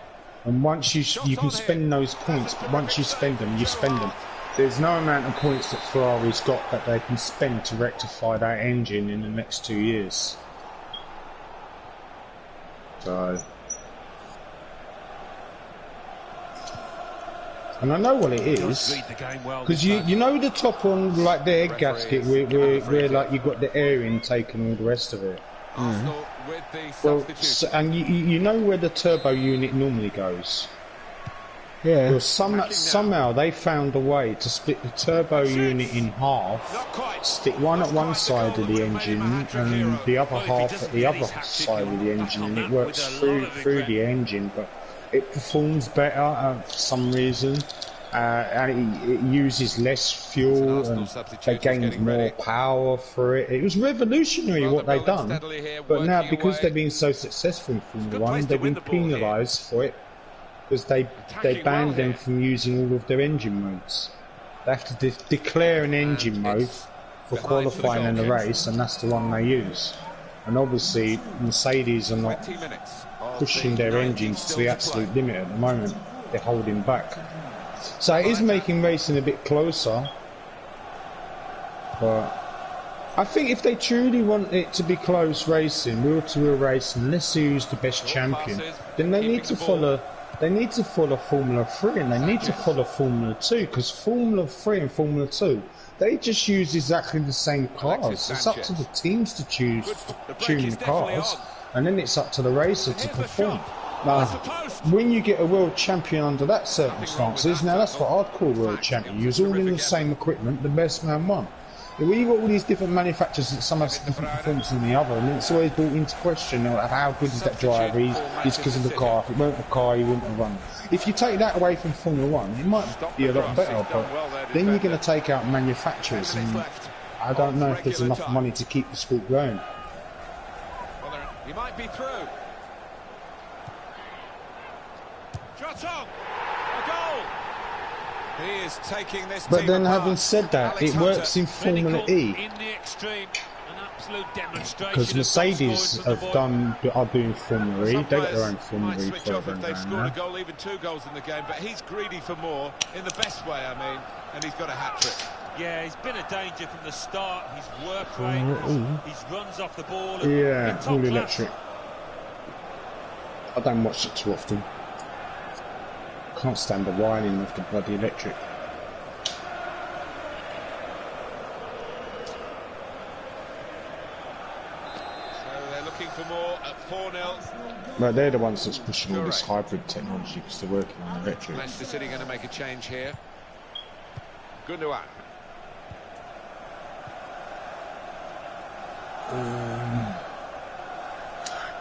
And once you can spend those points, but once you spend them, you spend them. There's no amount of points that Ferrari's got that they can spend to rectify that engine in the next 2 years. So, and I know what it is, because you know the top on like the egg gasket where like you got the air intake and all the rest of it. Well, and you know where the turbo unit normally goes. Yeah. Well, somehow they found a way to split the turbo unit in half, stick one at one side of the engine and the other half at the other side of the engine, and it works through the engine, but it performs better for some reason, and it uses less fuel, and they gained more power for it. It was revolutionary what they've done, but now because they've been so successful in Formula 1, they've been penalised for it. Because they banned them from using all of their engine modes. They have to declare an engine mode for qualifying in the race, and that's the one they use. And obviously, Mercedes are not pushing their engines to the absolute limit at the moment. They're holding back. So it is making racing a bit closer. But I think if they truly want it to be close racing, wheel-to-wheel racing, unless they use the best champion, then they need to follow. They need to follow Formula 3 and they need to follow Formula 2, because Formula 3 and Formula 2, they just use exactly the same cars. It's up to the teams to tune the cars, and then it's up to the racer to perform. Now, when you get a world champion under that circumstances, now that's what I'd call world champion. You use all in the same equipment, the best man won. When you've got all these different manufacturers that some have different performance than the other, and it's always brought into question how good is that driver, he's because of the car. If it weren't the car, he wouldn't have run. If you take that away from Formula 1, it might be a lot better, but then you're going to take out manufacturers, and I don't know if there's enough money to keep the sport going. He might be through. Shot on! A goal! He is taking this. But then, having said that, it works in Formula E. Because Mercedes are doing Formula E. They've got their own Formula E program. They've scored a goal, even 2 goals in the game, but he's greedy for more in the best way, I mean, and he's got a hat-trick. Yeah, he's been a danger from the start. His work rate, his runs off the ball. Yeah, all electric. I don't watch it too often. Can't stand the whining of the bloody electric. So they're looking for more at 4-0. But they're the ones that's pushing all this hybrid technology because they're working on electric. Manchester City going to make a change here. Gundogan.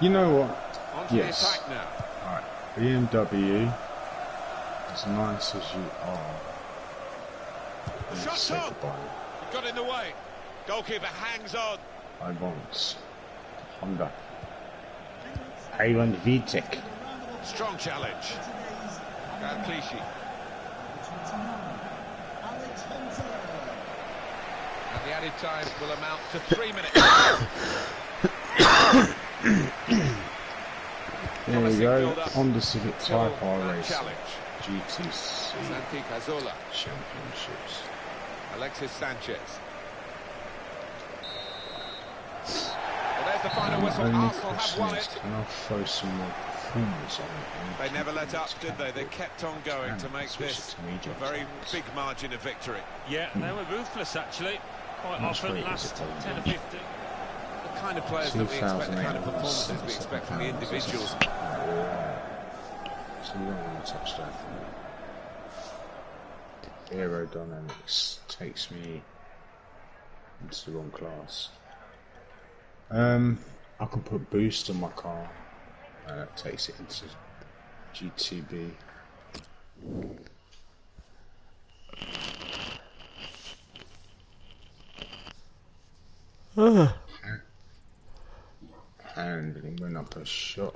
You know what? On to the attack now. Right. BMW, as nice as you are, Shot on! He got in the way. Goalkeeper hangs on. I want Honda. I want VTEC. Strong challenge. Clichy. And the added time will amount to 3 minutes. There we go. Honda Civic Type R race. GTC Championships. Alexis Sanchez. Well, there's the final whistle. Arsenal have won it. And I'll throw some more performance on it. They never let up, did they? They kept on going to make this a very big margin of victory. Yeah, they were ruthless actually. Quite often, last 10 or 15. The kind of players that we expect, the kind of performances we expect from the individuals. So you don't want to touch that. Aerodynamics takes me It's the wrong class. I can put boost on my car. That takes it into GTB. Handling when I push shot.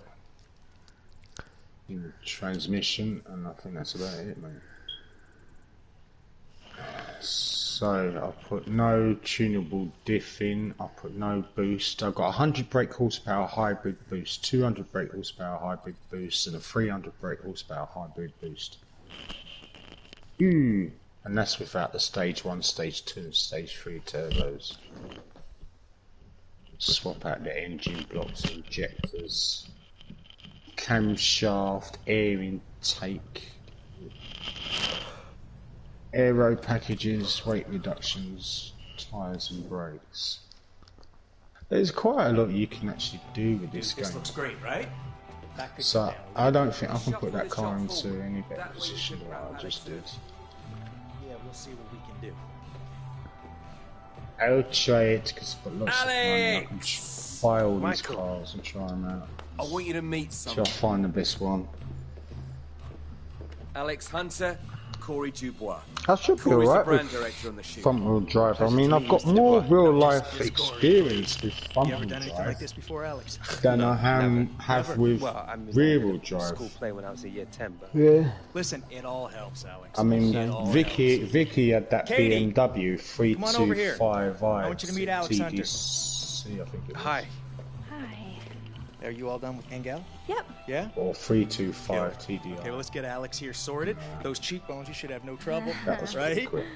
In transmission, and I think that's about it, mate. So I put no tunable diff in, I put no boost. I've got 100 brake horsepower hybrid boost, 200 brake horsepower hybrid boost, and a 300 brake horsepower hybrid boost. And that's without the stage 1, stage 2, and stage 3 turbos. Swap out the engine blocks, injectors, camshaft, air intake, aero packages, weight reductions, tyres and brakes. There's quite a lot you can actually do with this game. This looks great, right? So I don't think I can put that car into any better position than what I just did. Yeah, we'll see what we can do. I'll try it because I've got lots of money. I can buy all these cars and try them out. I want you to meet Try someone. to find the best one. Alex Hunter, Corey Dubois. I should be Corey's the alright brand with director on the ship. front wheel drive. I mean, I've got more real life experience with front You ever wheel done anything like drive this before, Alex? than I have with Well, I mean, rear I wheel did drive. School play when I was in year 10, but Yeah. Listen, it all helps, Alex. I mean, It all Vicky had that Katie, BMW come on over here. 325i. I want you to meet Alex Hunter. TDC, I think it was. hi. Hi. Are you all done with Angel? Yep. Yeah? Or 325 TDI. Okay, well, let's get Alex here sorted. Those cheekbones, you should have no trouble. That was pretty right? quick.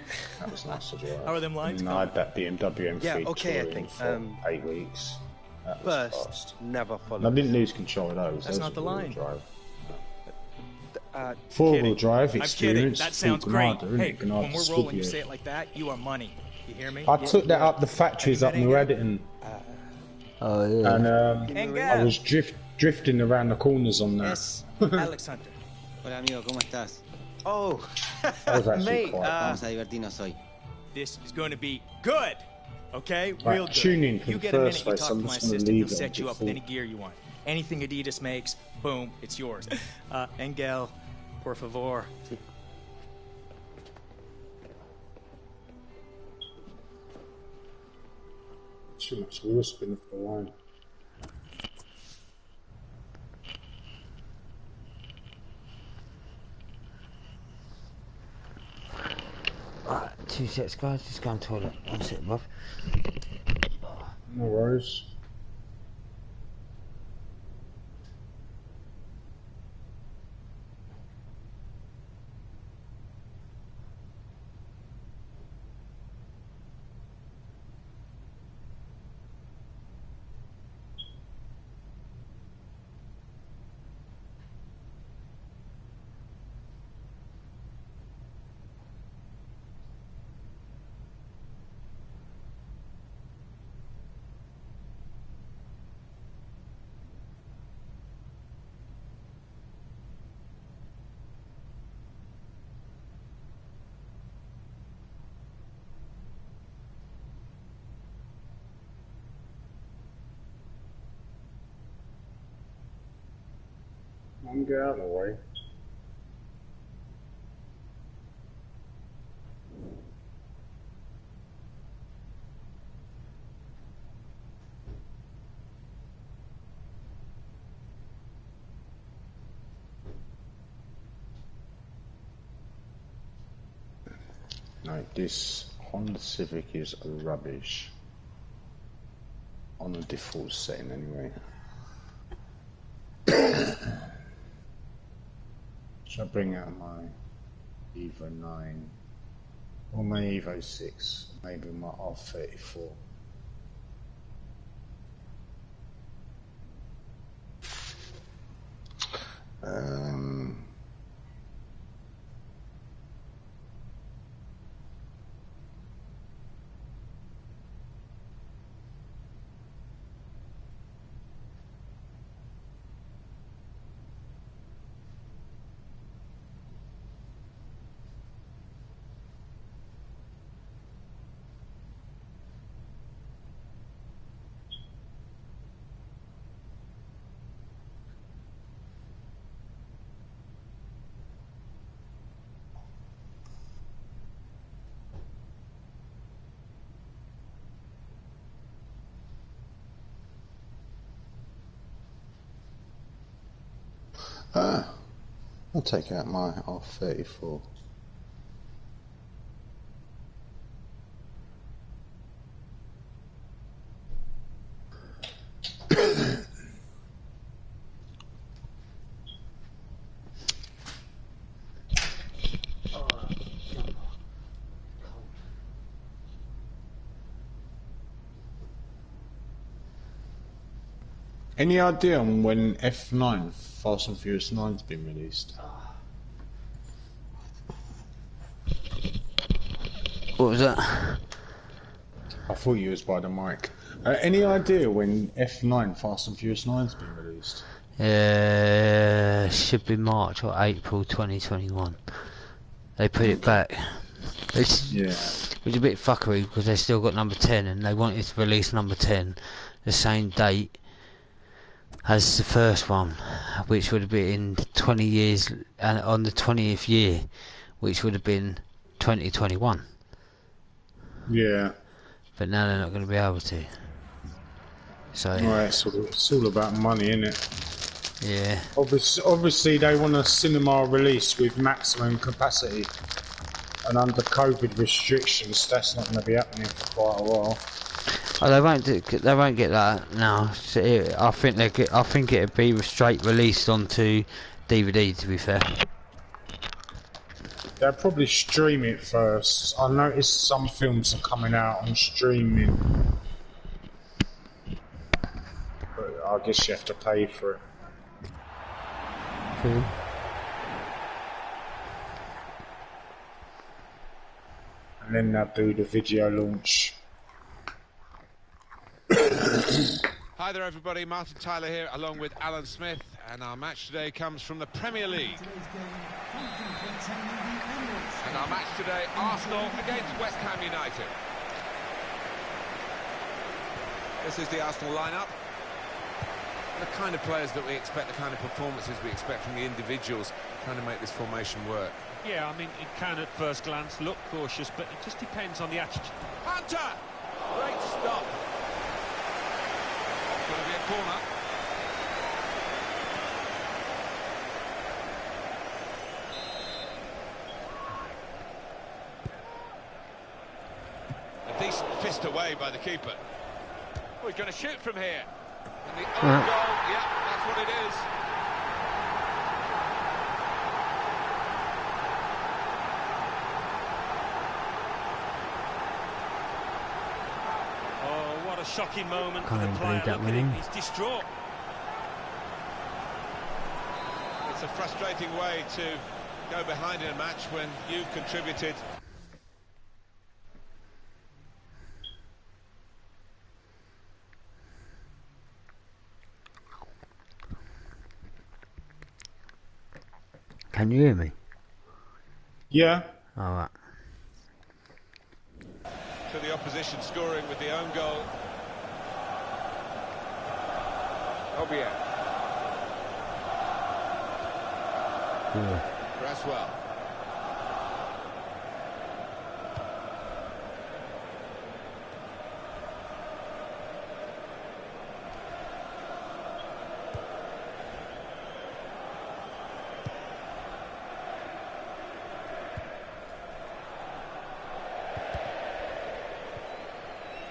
That was nice to drive. How are them lines And I had that BMW M3 Yeah, okay, I touring think, for 8 weeks. That was First, fast. never And I follow. didn't lose control of those. That's Those not the were line. Drive. Uh, Four-wheel kidding. drive I'm kidding. experience. That sounds full great. Granada, Hey, Granada when we're rolling, you Scorpio. say it like that, you are money. You hear me? I took that up the factories up Have you met Merediton, Oh yeah. and Angel. I was drifting around the corners on that. Yes, Alex Hunter. Hola amigo, ¿cómo estás? oh, That was actually mate, quite fun. Vamos a divertirnos hoy. This is going to be good. Okay? Right, Real good. tune in for You the get a minute, first you race. talk I'm to my just gonna assistant. He'll leave it set you up with before- any gear you want. Anything Adidas makes, boom, it's yours. Engel, por favor. Too much wheel spin for the line. Right, 2 sets, guys. Just go on toilet. One sec, bruv. No worries. I'm get out of the way. No, this Honda Civic is rubbish. On the default setting anyway. Should I bring out my Evo 9 or my Evo 6, maybe my R34? I'll take out my R34. Any idea on when F9, Fast and Furious 9's been released? What was that? I thought you was by the mic. Any idea when F9, Fast and Furious 9's been released? Should be March or April 2021. They put it back. It's, yeah. It was a bit fuckery because they still got number 10 and they wanted to release number 10 the same date as the first one, which would have been 20 years, and on the 20th year, which would have been 2021. Yeah. But now they're not going to be able to. So. Right, it's all about money, isn't it? Yeah. Obviously, they want a cinema release with maximum capacity, and under COVID restrictions, that's not going to be happening for quite a while. Oh, they won't get that now. So I think it'd be straight released onto DVD. To be fair, they'll probably stream it first. I noticed some films are coming out on streaming, but I guess you have to pay for it. Cool. And then they'll do the video launch. Hi there everybody, Martin Tyler here along with Alan Smith, and our match today comes from the Premier League. And our match today, Arsenal against West Ham United. This is the Arsenal lineup. The kind of players that we expect, the kind of performances we expect from the individuals trying to make this formation work. Yeah, I mean, it can at first glance look cautious, but it just depends on the attitude. Hunter! Great stop. Going to be a corner. A decent fist away by the keeper. Oh, he's going to shoot from here. And the own goal, yeah, that's what it is. What a shocking moment for the player. Look at him, he's distraught. It's a frustrating way to go behind in a match when you've contributed. Can you hear me? Yeah. Alright. To the opposition scoring with the own goal. Obier. Braswell.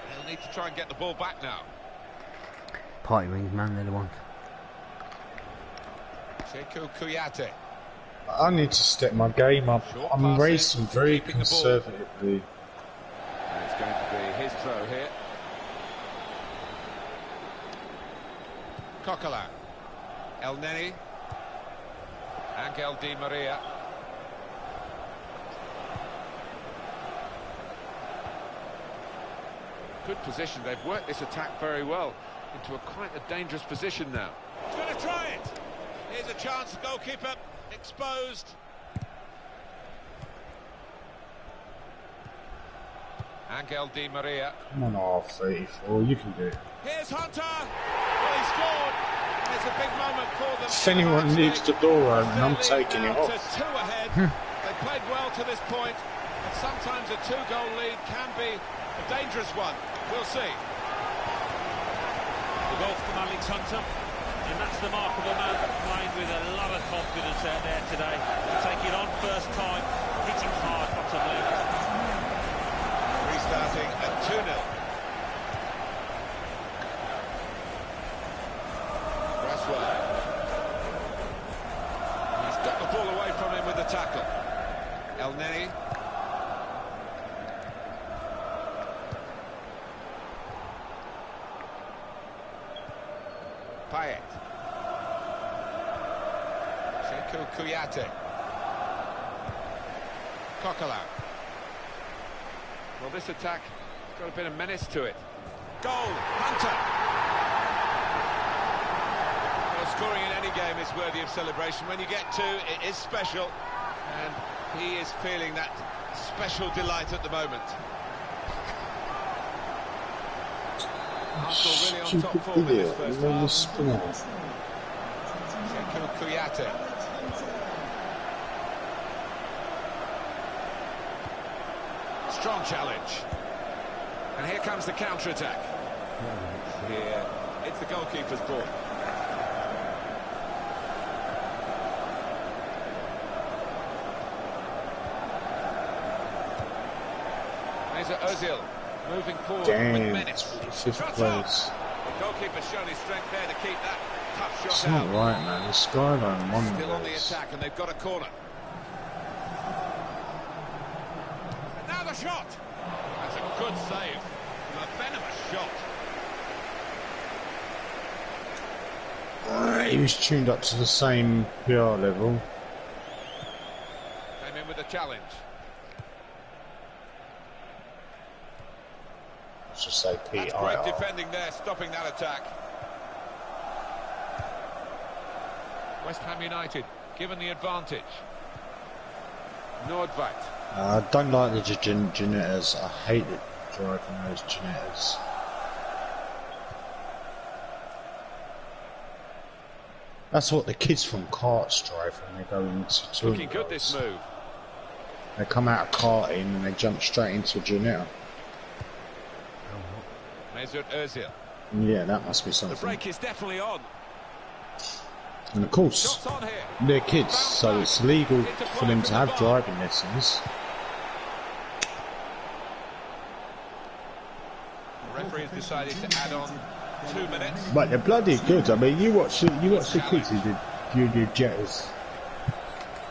They'll need to try and get the ball back now. Party rings, man, they're the ones. Sekou Kouyaté. I need to step my game up. I'm racing very conservatively. And it's going to be his throw here. Coquelin. El Neni. Angel Di Maria. Good position. They've worked this attack very well into quite a dangerous position now. He's going to try it. Here's a chance. Goalkeeper exposed. Angel Di Maria. Come on, R34, you can do it. Here's Hunter. Well, he scored. It's a big moment for them. If anyone leaves the door open, I'm taking it off. Two ahead. They played well to this point, and sometimes a two-goal lead can be a dangerous one. We'll see. The goal from Alex Hunter, and that's the mark of a man playing with a lot of confidence out there today. Taking on first time, hitting hard bottom left. Restarting at 2-0. Bresswell. He's got the ball away from him with the tackle. El Neni. Payet. Sheku Kouyaté. Coquelin. Well, this attack has got a bit of menace to it. Goal! Hunter! Well, scoring in any game is worthy of celebration. When you get two, it is special. And he is feeling that special delight at the moment. Arsenal really on top form in this first half. Sheku Kouyaté. Strong challenge. And here comes the counter-attack. Here, it's the goalkeeper's ball. Mesut Ozil moving forward with menace. Fifth place. The goalkeeper's shown his strength there to keep that tough shot It's out. not right, man. The skyline won. Still on the attack, and they've got a corner. And now the shot. That's a good save. A venomous shot. He was tuned up to the same PR level. Came in with a challenge. Let's just say That's great defending there, stopping that attack. West Ham United given the advantage. Nordveit. I don't like the Janettas. I hate it driving those Janettas. That's what the kids from karts drive when they go into touring. Looking good, this move. They come out of karting and they jump straight into a Janetta. Mesut Ozil. Yeah, that must be something. The break is definitely on. And of course, they're kids, so it's legal for them to have driving lessons. The referee has decided to add on 2 minutes. But they're bloody good. I mean, you watch the kids who do Jettas,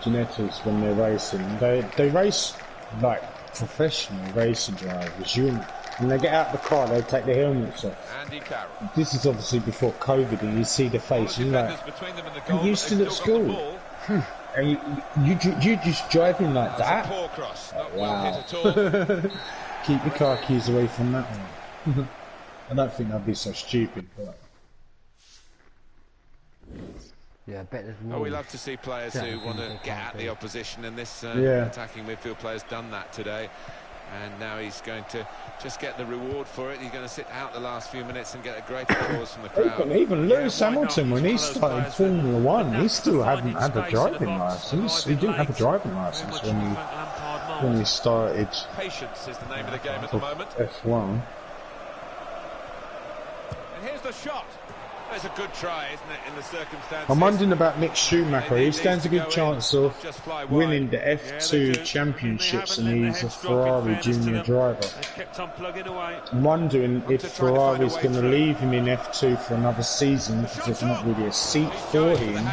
Janettas when they're racing. They race like professional racing drivers. When they get out of the car, they take their helmets off. Andy Carroll. This is obviously before COVID, and you see the face, and you're like, are you still at school? And you just driving like that? Poor cross, not well Wow. hit at all. Keep your car keys away from that one. I don't think I'd be so stupid, but... Yeah, I bet there's Oh, more. we love to see players who want to get at the opposition, and this Yeah. attacking midfield player's done that today. And now he's going to just get the reward for it. He's going to sit out the last few minutes and get a great applause from the crowd. Even Lewis Hamilton, when he started Formula 1, he still hadn't had a driving licence. He didn't have a driving licence when he started Patience is the name of the game at the moment. F1. And here's the shot. It's a good try, isn't it, in the circumstances? I'm wondering about Mick Schumacher. He stands a good chance of winning the F2 championships, and he's a Ferrari junior driver. I'm wondering if Ferrari's going to leave him in F2 for another season because there's not really a seat for him,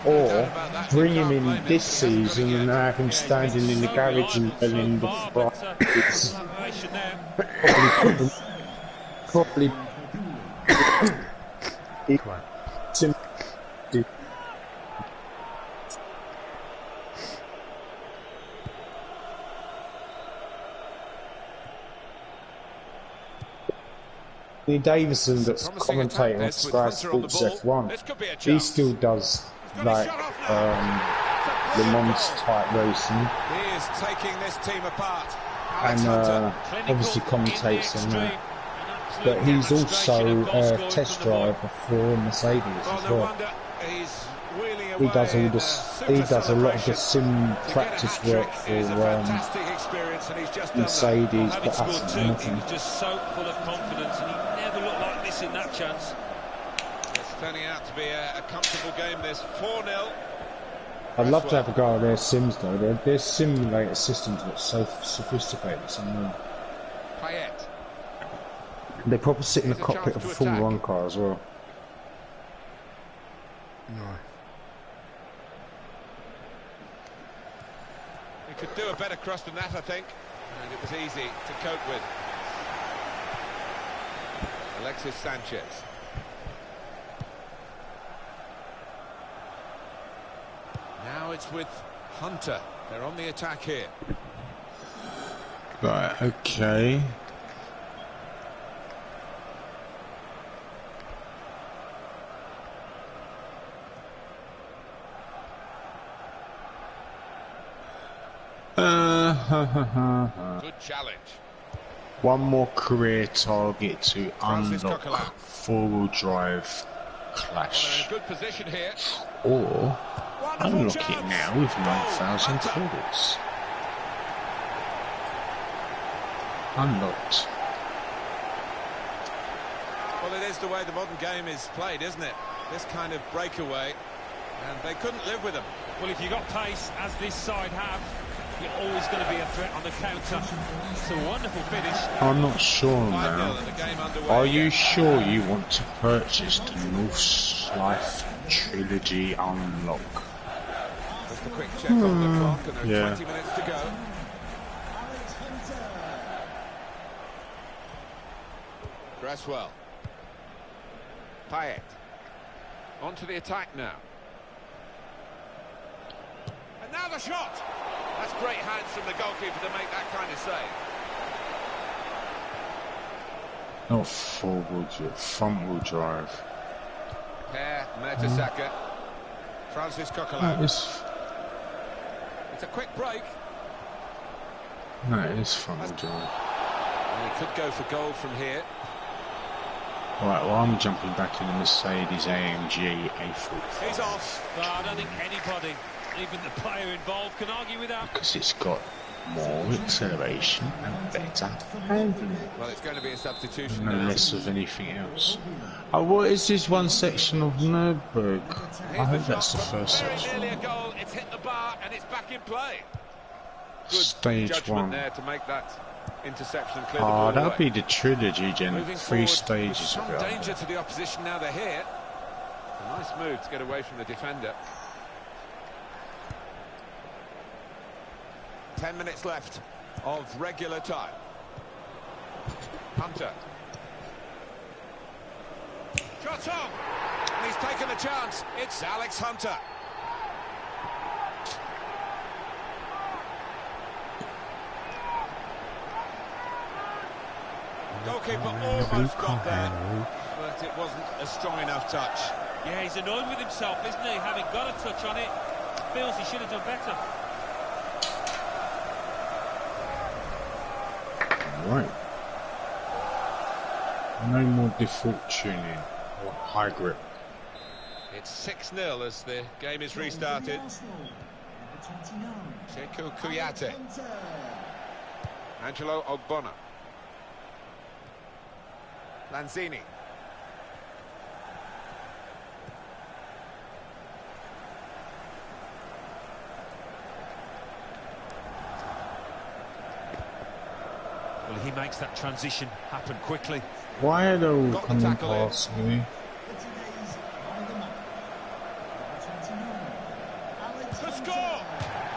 or bring him in this season and have him standing in the garage and filling the Ferraris. Probably Davison, that's commentating on Sky Sports F1, he still does like Le Mans type racing, He is taking this team apart. and obviously commentates on that. But he's also a test driver for Mercedes as well. He does all this. He does a lot of the sim practice work for Mercedes, but absolutely nothing. He was just so full of confidence, and he never looked like missing that chance. turning out to be a comfortable game, this 4-0. I'd love to have a go at their sims though. Their simulator systems look so sophisticated. It's unreal. Payet. They probably sit in the cockpit of a Formula 1 car as well. No. He could do a better cross than that, I think. And it was easy to cope with. Alexis Sanchez. Now it's with Hunter. They're on the attack here. Right, okay. Good challenge. One more career target to unlock four-wheel drive Clash. Well, good position here. Or unlock it now with 1,000 credits. Unlocked. Well, it is the way the modern game is played, isn't it? This kind of breakaway, and they couldn't live with them. Well, if you've got pace, as this side have, you're always going to be a threat on the counter. It's a wonderful finish. I'm not sure now. Are you sure you want to purchase the North's Life Trilogy Unlock? Just a quick check on the clock, and there are 20 minutes to go. Cresswell. Payet. On to the attack now. And now the shot! That's great hands from the goalkeeper to make that kind of save. Not forward, front-wheel drive. Per Mertesacker. Francis Coquelin. It's a quick break. No, it is front-wheel drive. And he could go for goal from here. Right, well, I'm jumping back in the Mercedes AMG A45. He's off. But I don't think anybody, even the player involved, can argue with that. Because it's got more acceleration and better handling. Well, it's going to be a substitution no now. less of anything else. Oh, what is this one section of Nürburgring? I hope that's the first section. Very nearly a goal. It's hit the bar and it's back in play. Good Stage judgment one. there to make that interception clear. Oh, that'll be the trilogy, Jen. 3 stages some of it. danger to the opposition now they're here. A nice move to get away from the defender. 10 minutes left of regular time. Hunter. Shot on! And he's taken a chance. It's Alex Hunter. Goalkeeper almost got there, but it wasn't a strong enough touch. Yeah, he's annoyed with himself, isn't he? Having got a touch on it, feels he should have done better. Right. No more default tuning or high grip. It's 6-0 as the game is restarted. Sekou Kouyaté. Angelo Ogbonna. Lanzini. Well, he makes that transition happen quickly. Why are they all coming past me? The score!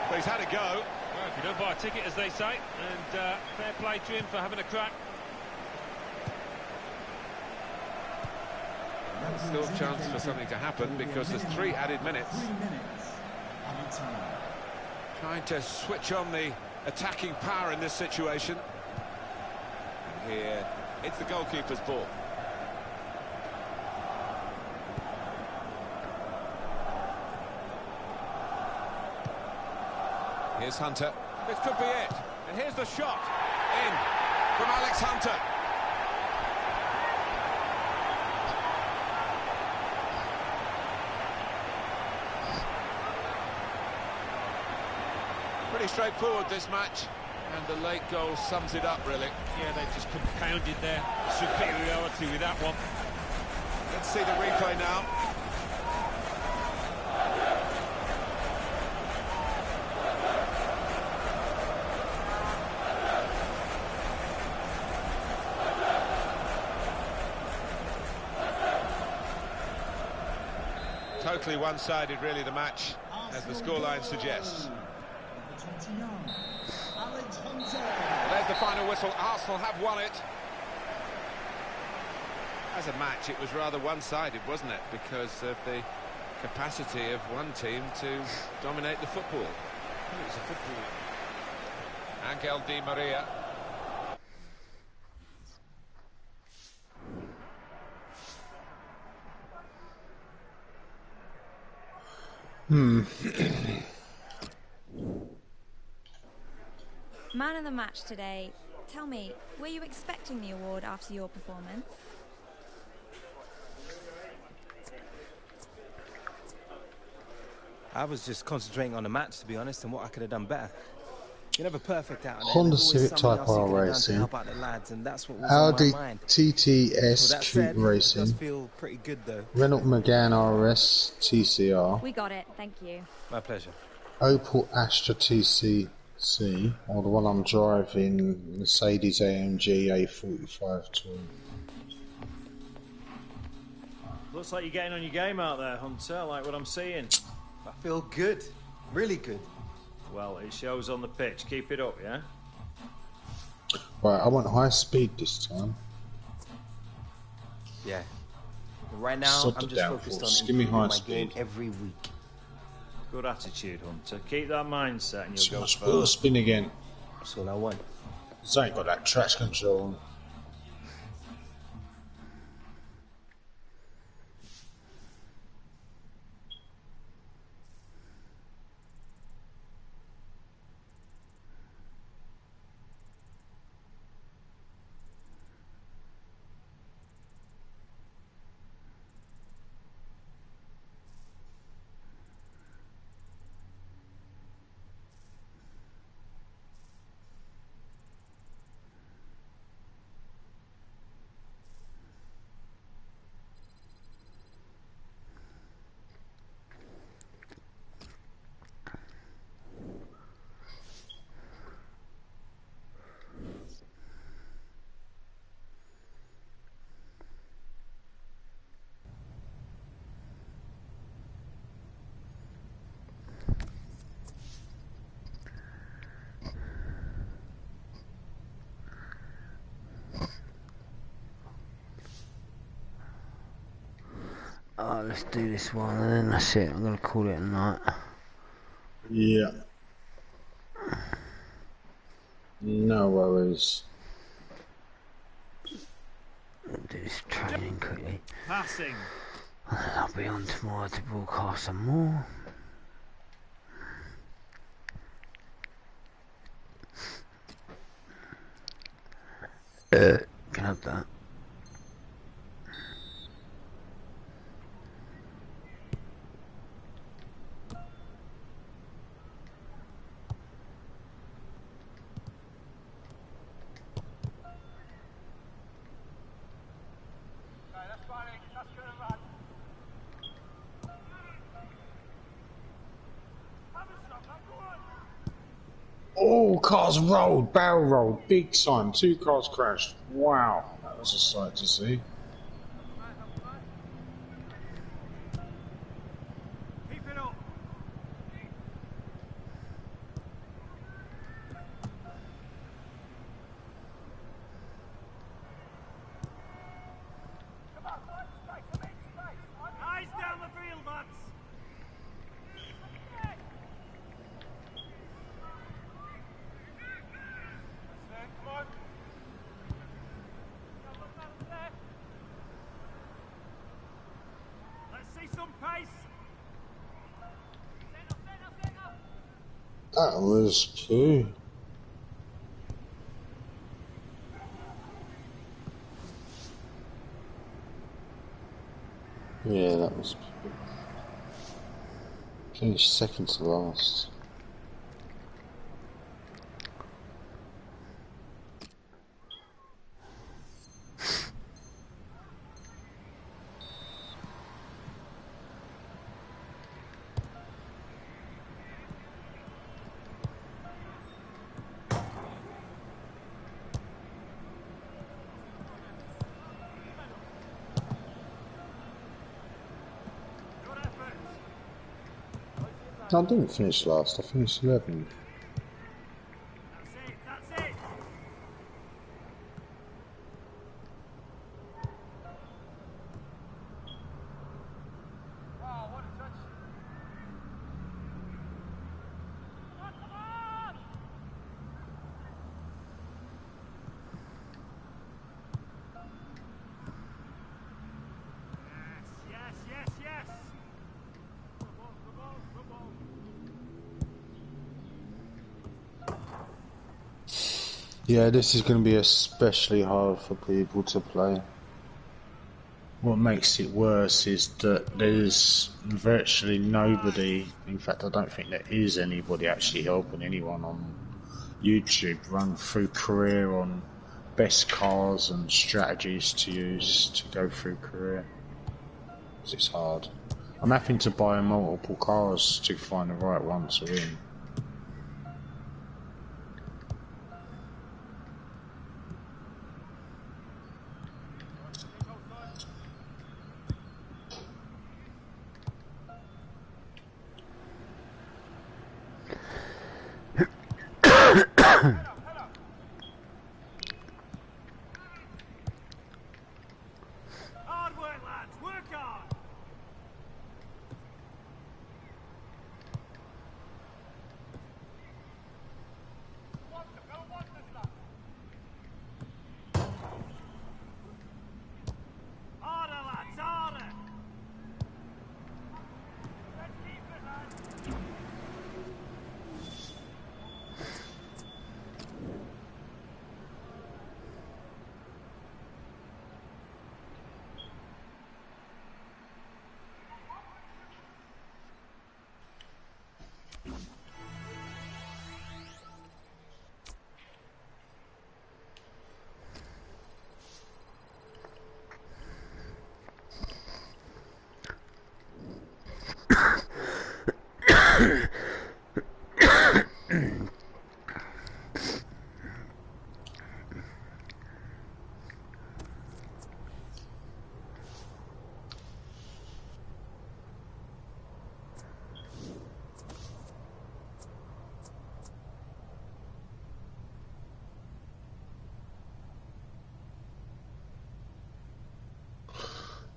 But he's had a go. Well, if you don't buy a ticket, as they say, and fair play to him for having a crack. Still a chance for something to happen because there's 3 added minutes. Trying to switch on the attacking power in this situation. And here, it's the goalkeeper's ball. Here's Hunter. This could be it. And here's the shot. In from Alex Hunter. Pretty straightforward, this match, and the late goal sums it up, really. Yeah, they've just compounded their superiority with that one. Let's see the replay now. Totally one-sided, really, the match, as the scoreline suggests. There's the final whistle. Arsenal have won it. As a match, it was rather one-sided, wasn't it? Because of the capacity of one team to dominate the football. It was a football. Angel Di Maria. Man of the match today. Tell me, were you expecting the award after your performance? I was just concentrating on the match, to be honest, and what I could have done better. You're never perfect out there. Honda There's always Civic something Type else you R could have done to Racing, help out the lads, and that's what was Audi on my mind. TTS That Coupe said, it does Racing, feel pretty good though. Renault Megane RS TCR, We got it, thank you. My pleasure. Opel Astra TCC, or the one I'm driving, Mercedes AMG A45 Touring. Looks like you're getting on your game out there, Hunter. I like what I'm seeing. I feel good. Really good. Well, it shows on the pitch. Keep it up, yeah? Right, I want high speed this time. Yeah. Right now, Sod I'm the just focused downforce. on Give me improving high my game speed. every week. Good attitude, Hunter. Keep that mindset and you'll go Let's far. spin again. That's all I want. Cause I ain't got that traction control on. Oh, let's do this one and then that's it. I'm going to call it a night. Yeah. No worries. I'll do this training quickly. Passing. And then I'll be on tomorrow to broadcast some more. Can I have that? Oh, cars rolled, barrel rolled, big time. 2 cars crashed. Wow, that was a sight to see. Keep it up. Eyes down the field, lads. Come on. Let's see some pace. That was poo. Yeah, that was poo. Finished second to last. No, I didn't finish last. I finished 11. That's it. Oh, what a touch. Come on! Yes. Come on. Yeah, this is going to be especially hard for people to play. What makes it worse is that there's virtually nobody, in fact I don't think there is anybody actually helping anyone on YouTube run through career on best cars and strategies to use to go through career. Because it's hard. I'm having to buy multiple cars to find the right one to win. Hard work, lads. Work hard. Harder, lads, harder. Let's keep it, lads.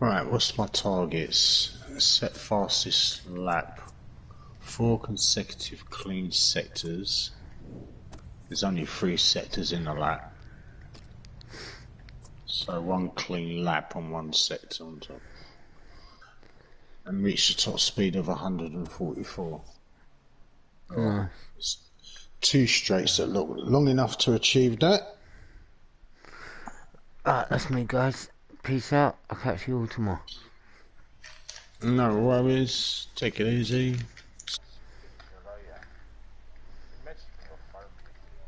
Right, what's my targets? Set fastest lap. 4 consecutive clean sectors. There's only 3 sectors in the lap. So 1 clean lap on 1 sector on top. And reach the top speed of 144. Nice. It's 2 straights that look long enough to achieve that. Alright, that's me guys. Peace out. I'll catch you all tomorrow. No worries. Take it easy.